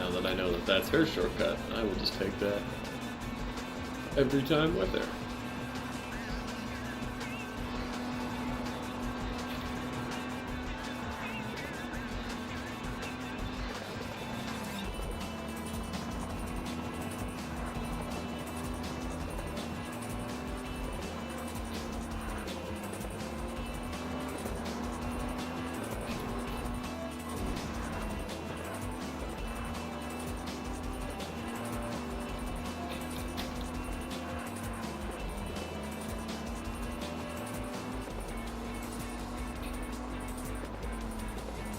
Now that I know that that's her shortcut, I will just take that every time with her.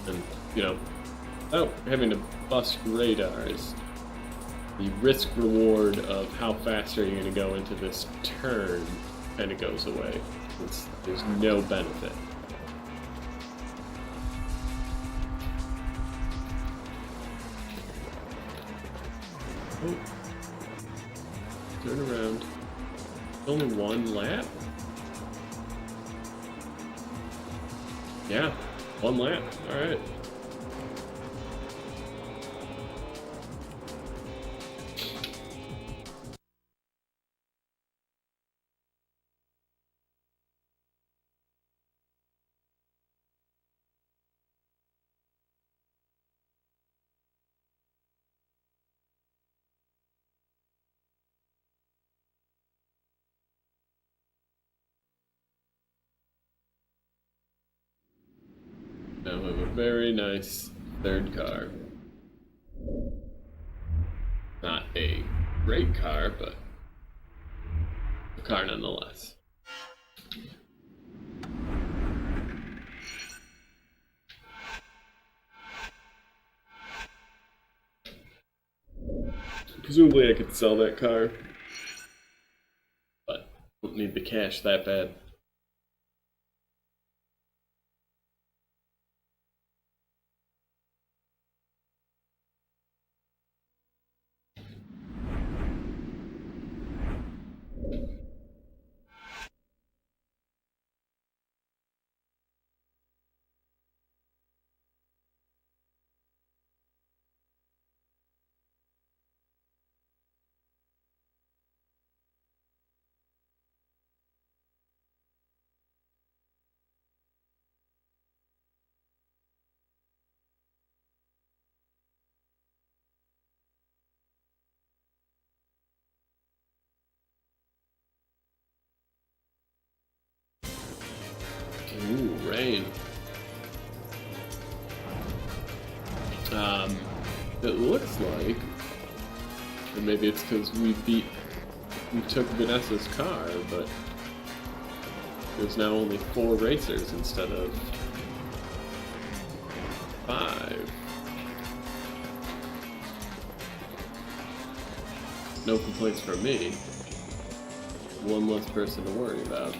And, you know, having to bust radars, the risk reward of how fast are you going to go into this turn kind of goes away. There's no benefit. Oh. Turn around. Only one lap? Yeah, one lap. Alright. Now we have a very nice third car. Not a great car, but a car nonetheless. Presumably I could sell that car, but don't need the cash that bad. Ooh, rain. It looks like, and maybe it's because we took Vanessa's car, but there's now only 4 racers instead of 5. No complaints from me. One less person to worry about.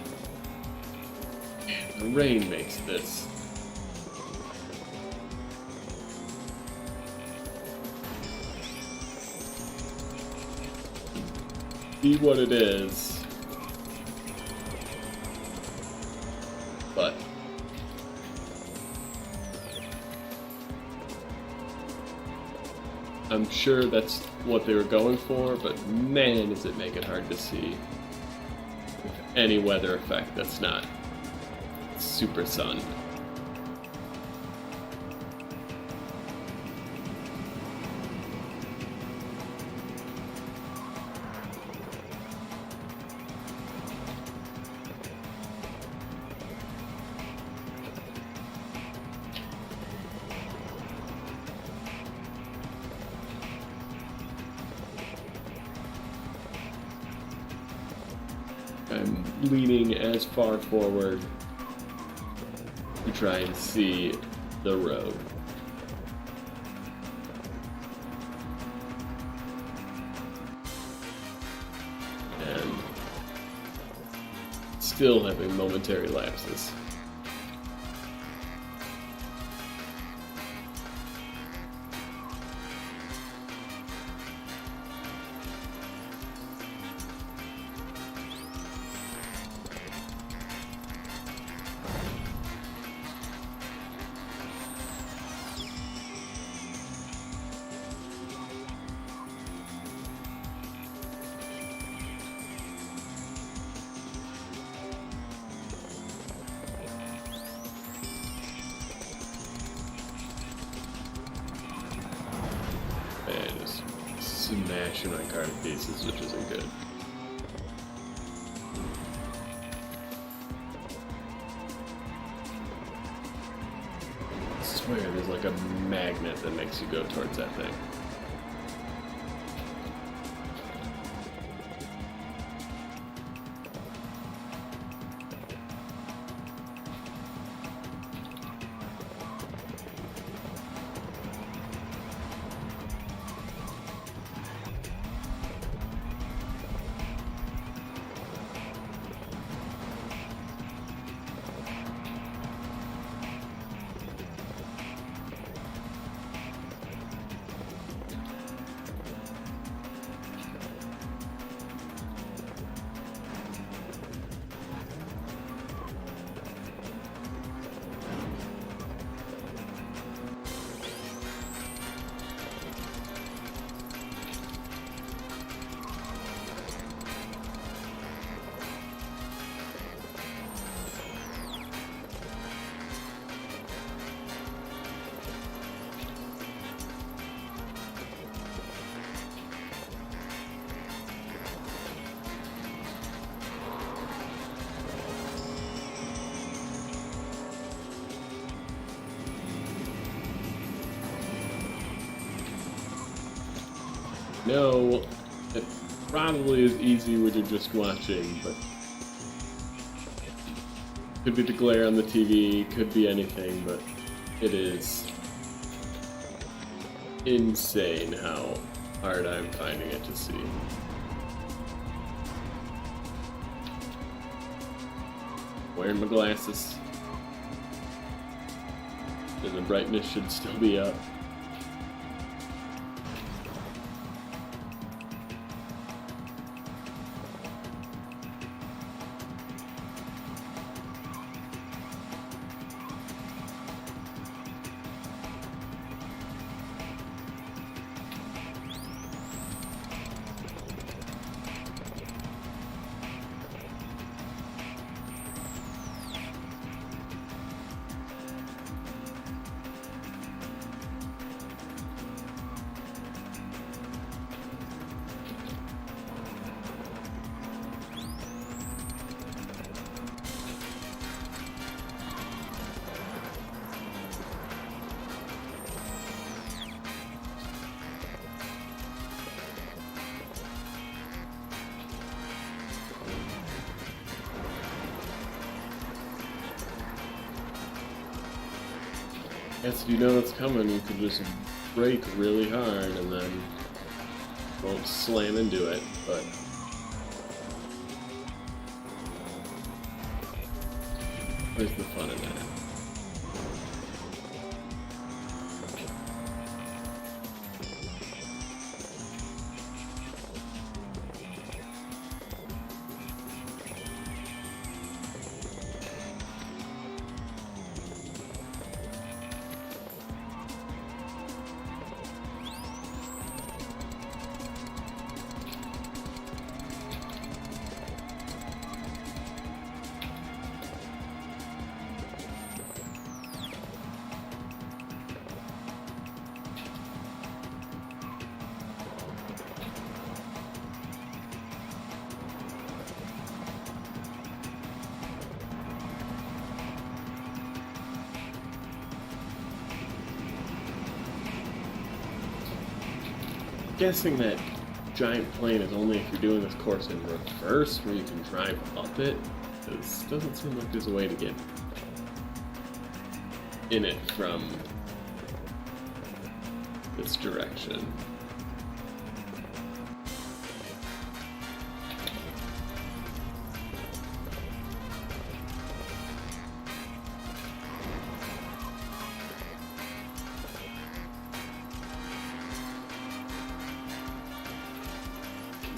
The rain makes this. Be what it is. But I'm sure that's what they were going for, but man, does it make it hard to see any weather effect that's not super sun. I'm leaning as far forward to try and see the road. And still having momentary lapses. And just smashing my car to pieces, which isn't good. I swear there's like a magnet that makes you go towards that thing. know it probably is easy when you're just watching, but could be the glare on the TV, could be anything, but it is insane how hard I'm finding it to see. Wearing my glasses. And the brightness should still be up. Guess if you know it's coming, you can just brake really hard and then won't slam into it, but where's the fun in that? Guessing that giant plane is only if you're doing this course in reverse, where you can drive up it. This doesn't seem like there's a way to get in it from this direction.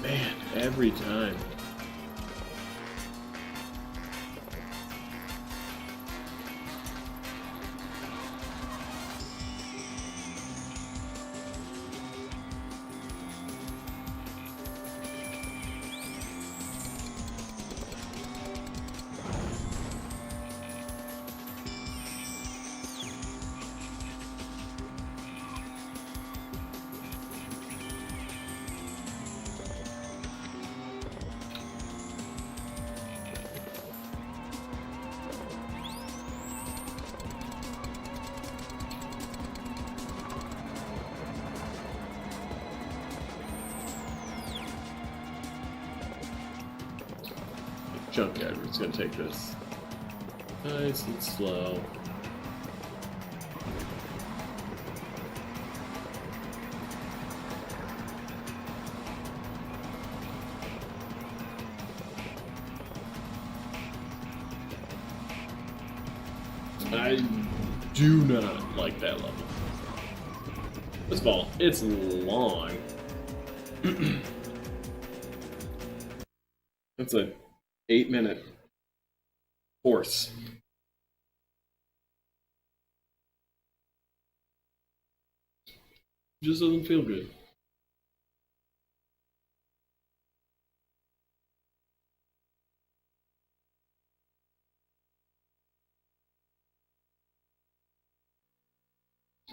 Man, every time. Junkyard, we're just gonna take this nice and slow. I do not like that level. First of all, it's long. It's a 8-minute course. Just doesn't feel good.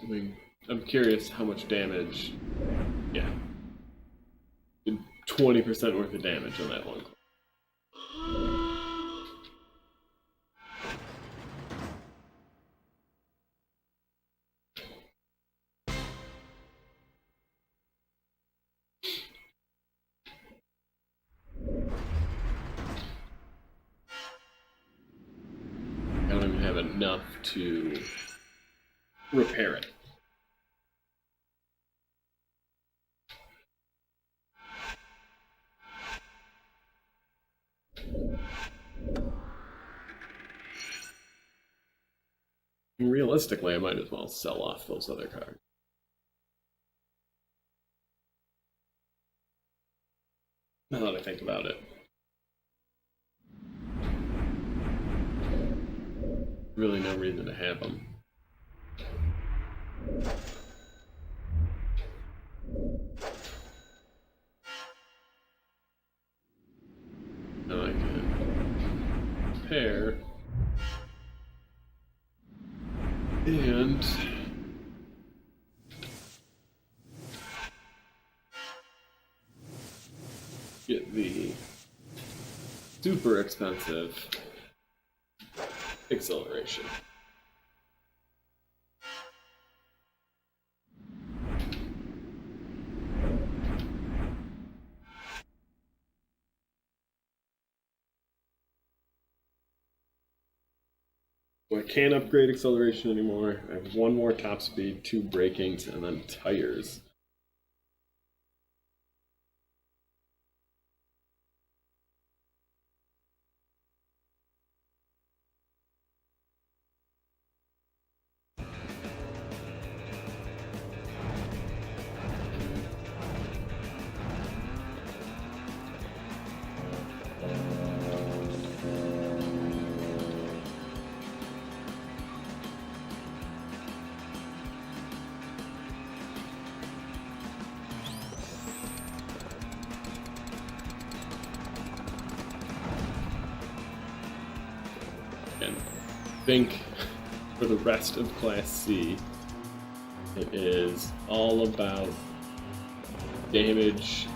I mean, I'm curious how much damage. Yeah. 20% worth of damage on that one. enough to repair it. Realistically, I might as well sell off those other cards. Now that I think about it. Really no reason to have them. Now I can pair and get the super expensive acceleration. So I can't upgrade acceleration anymore. I have one more top speed, 2 brakings, and then tires. And I think for the rest of Class C, it is all about damage.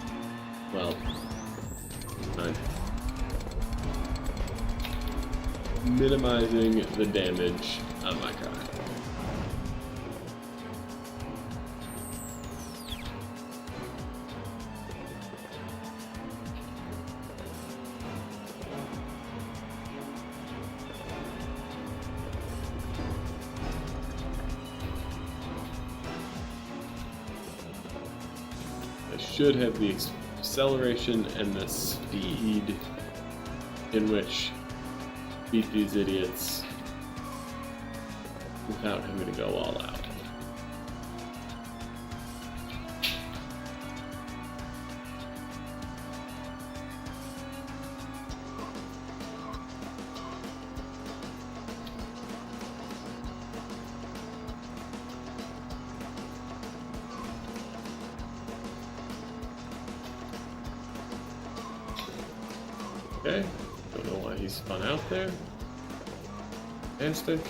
Well, minimizing the damage on my car. I should have the acceleration and the speed in which beat these idiots without having to go all out. Okay, don't know why he spun out there. Fantastic.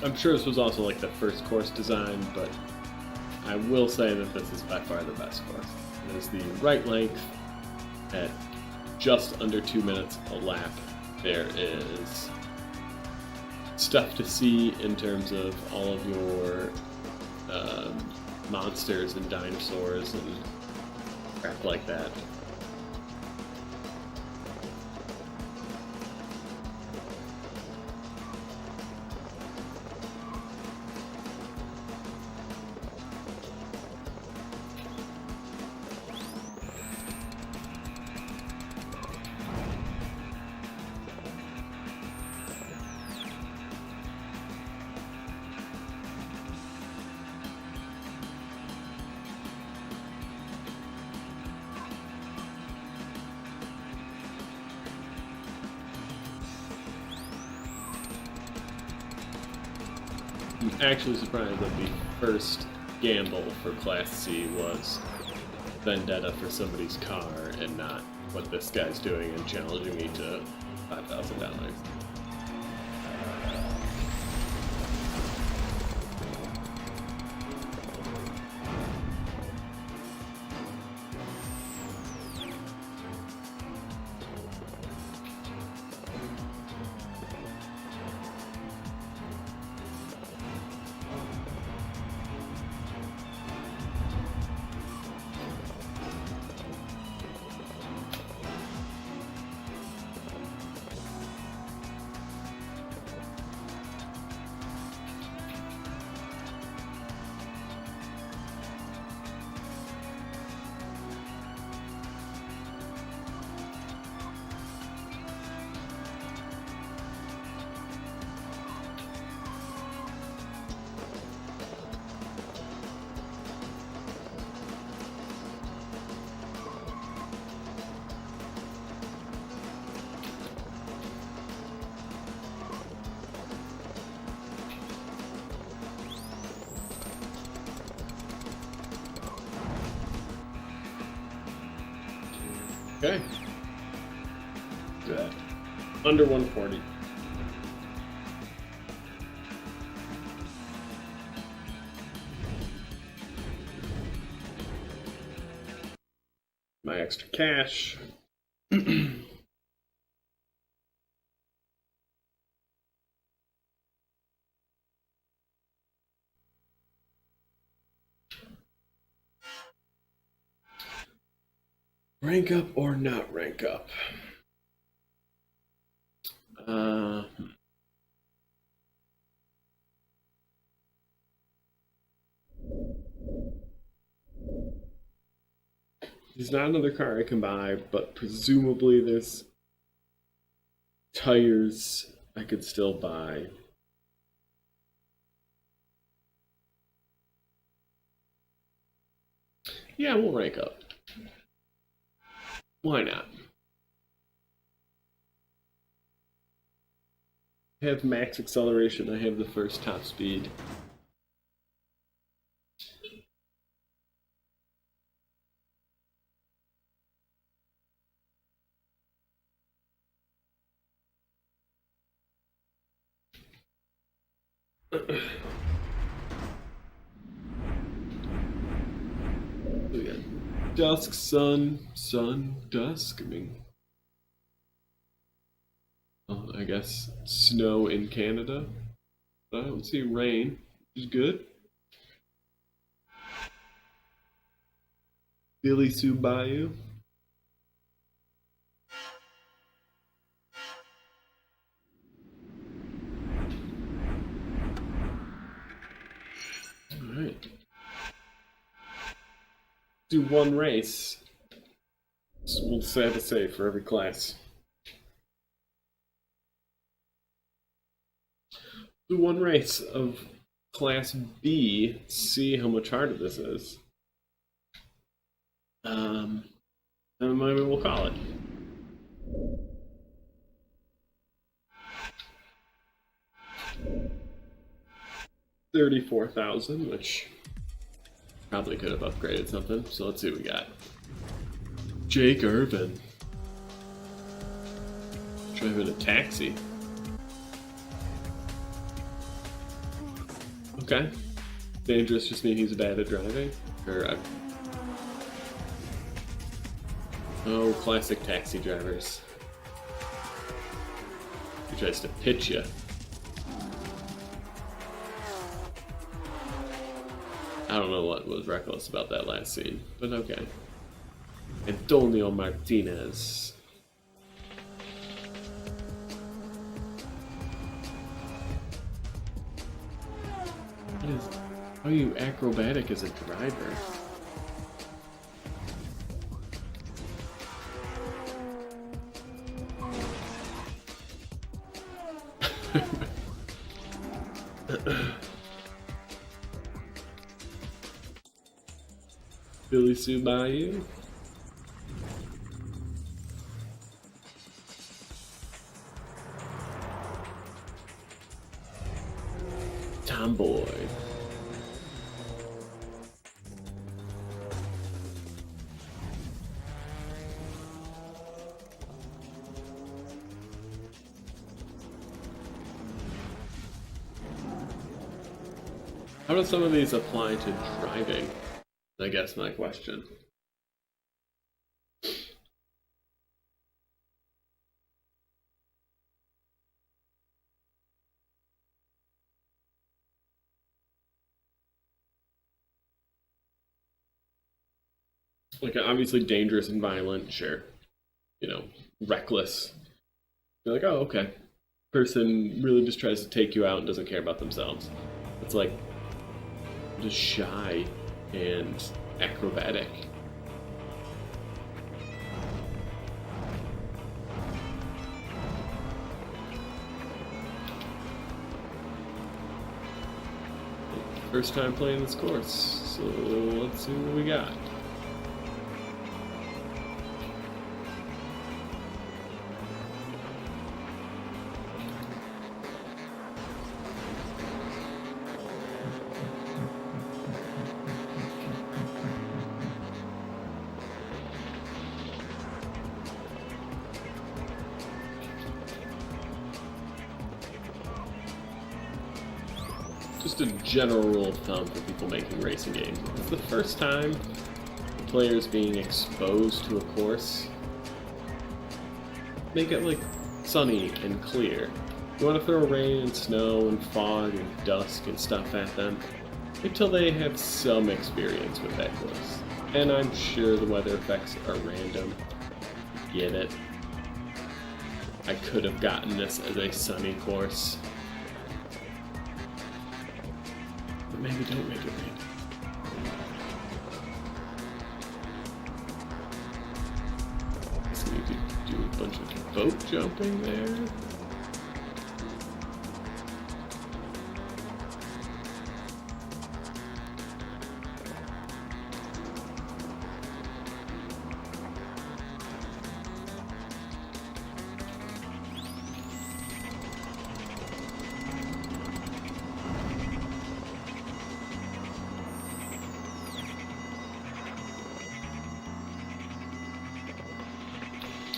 I'm sure this was also like the first course design, but I will say that this is by far the best course. It is the right length at just under 2 minutes a lap. There is stuff to see in terms of all of your monsters and dinosaurs and crap like that. I'm actually surprised that the first gamble for Class C was vendetta for somebody's car and not what this guy's doing and challenging me to $5,000. Okay. Good. Under 140. My extra cash. Rank up or not rank up? There's not another car I can buy, but presumably there's tires I could still buy. Yeah, we'll rank up. Why not? I have max acceleration, I have the first top speed. Dusk, sun, dusk. I mean, well, I guess snow in Canada. But I don't see rain, which is good. Billy Sue Bayou. All right. Do one race. So we'll have to say for every class. Do one race of Class B. See how much harder this is. And maybe we'll call it. $34,000, which probably could have upgraded something. So let's see what we got. Jake Irvin. Driving a taxi. Okay. Dangerous just mean he's bad at driving? Or oh, classic taxi drivers. He tries to pitch you. I don't know what was reckless about that last scene, but okay. Antonio Martinez. How are you acrobatic as a driver? Billy Sue Bayou. Tomboy. How do some of these apply to driving? I guess my question. Like, obviously dangerous and violent, sure. You know, reckless. You're like, oh, okay. Person really just tries to take you out and doesn't care about themselves. It's like, just shy and acrobatic. First time playing this course, so let's see what we got. Just a general rule of thumb for people making racing games. It's the first time the player's being exposed to a course. Make it like sunny and clear. You want to throw rain and snow and fog and dust and stuff at them until they have some experience with that course. And I'm sure the weather effects are random. Get it? I could have gotten this as a sunny course. But maybe don't make it rain. So we could do a bunch of boat jumping there.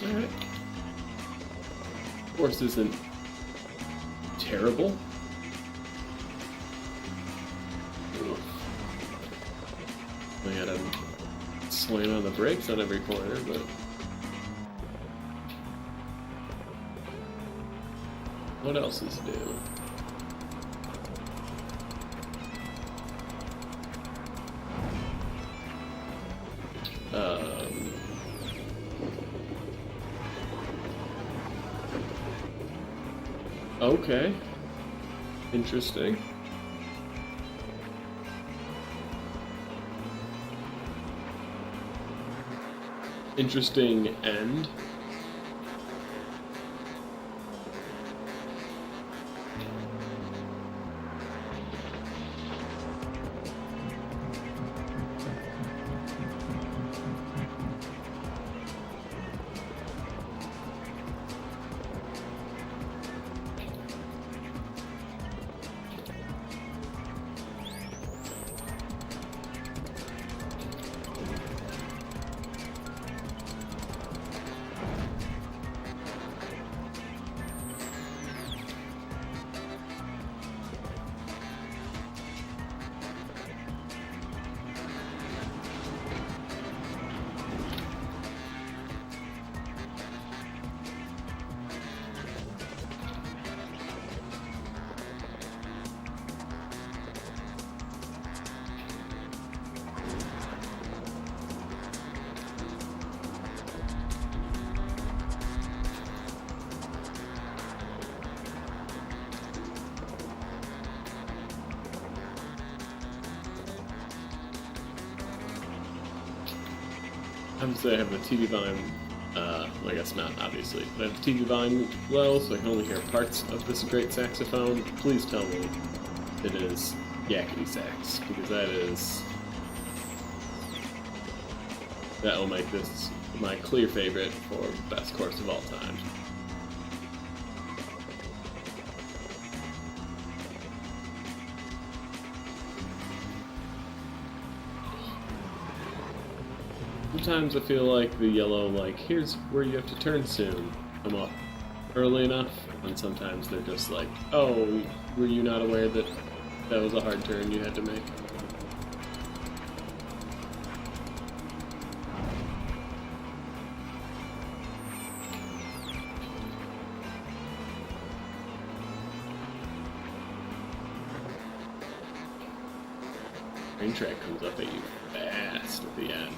Alright. Course isn't terrible. I gotta slam on the brakes on every corner, but what else is new? Okay. Interesting. Interesting end. Obviously, I have the TV volume, well, I guess not, obviously, but I have the TV volume low, so I can only hear parts of this great saxophone. Please tell me it is yakety sax, because that will make this my clear favorite for best course of all time. Sometimes I feel like the yellow, like, here's where you have to turn soon, come up early enough, and sometimes they're just like, oh, were you not aware that That was a hard turn you had to make. Train track comes up at you fast at the end.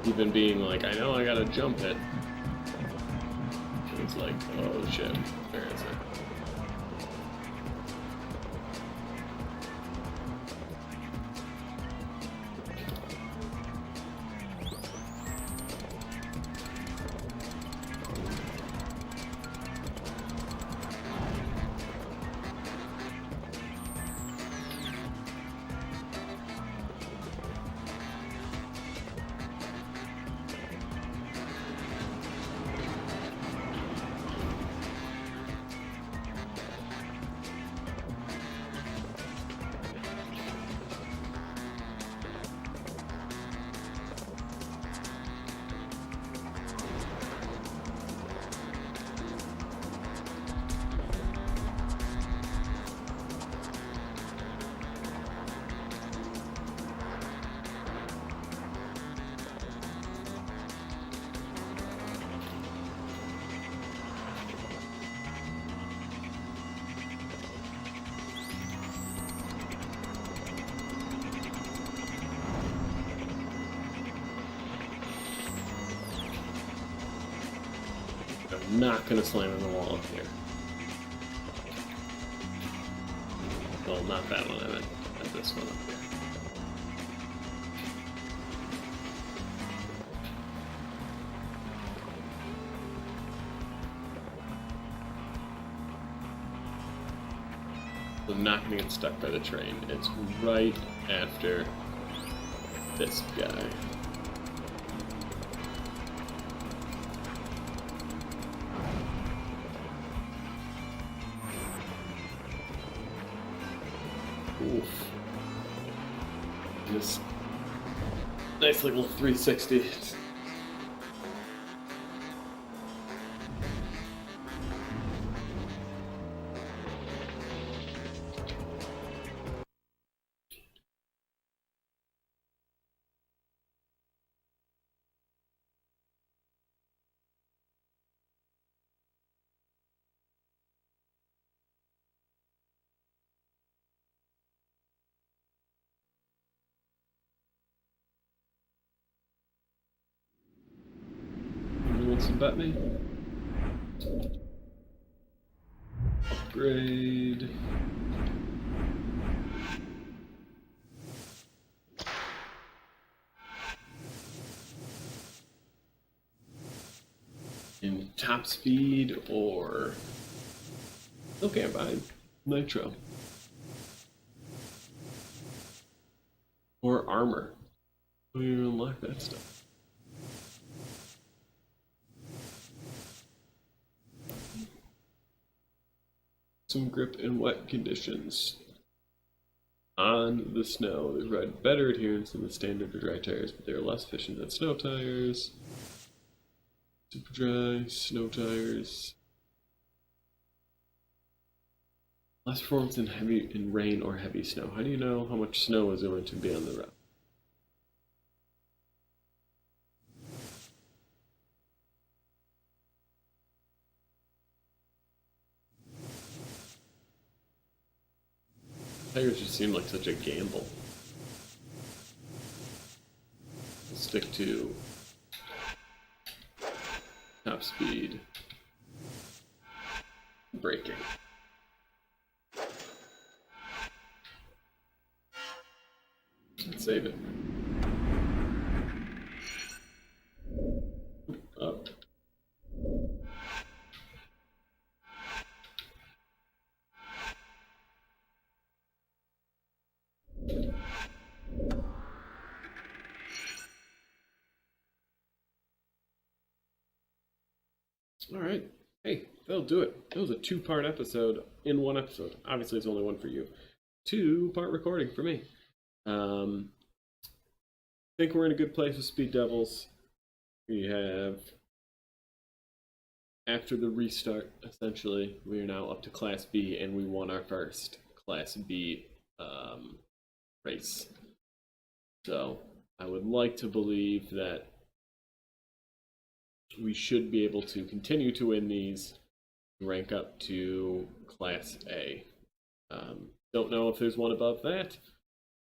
Even being like, I know I gotta jump it. It's like, oh shit, where is it? I'm not gonna slam in the wall up here. Well, not that one, I meant this one up here. I'm not gonna get stuck by the train. It's right after this guy. Oof. This nice little 360. Wants to bet me? Upgrade. In top speed or okay, fine. Nitro. Or armor. How do you unlock that stuff? Some grip in wet conditions. On the snow, they provide better adherence than the standard dry tires, but they are less efficient than snow tires. Super dry, snow tires. Less performance in rain or heavy snow. How do you know how much snow is going to be on the road? Tires just seem like such a gamble. I'll stick to top speed, braking. Let's save it. Up. All right. Hey, that'll do it. It was a two-part episode in one episode. Obviously, it's only one for you. Two-part recording for me. I think we're in a good place with Speed Devils. We have after the restart, essentially, we are now up to Class B, and we won our first Class B race. So I would like to believe that we should be able to continue to win these, rank up to Class A. Don't know if there's one above that.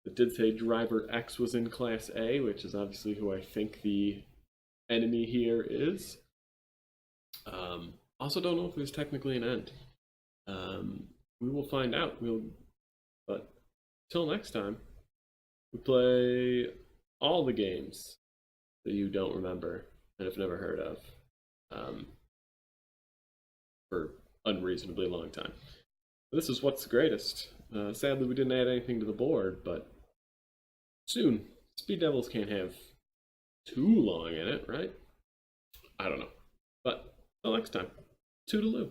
It did say Driver X was in Class A, which is obviously who I think the enemy here is. Also don't know if there's technically an end. We will find out. But till next time, we play all the games that you don't remember and have never heard of for unreasonably long time. This is What's the Greatest. Sadly, we didn't add anything to the board, but soon. Speed Devils can't have too long in it, right? I don't know. But till next time, toodaloo.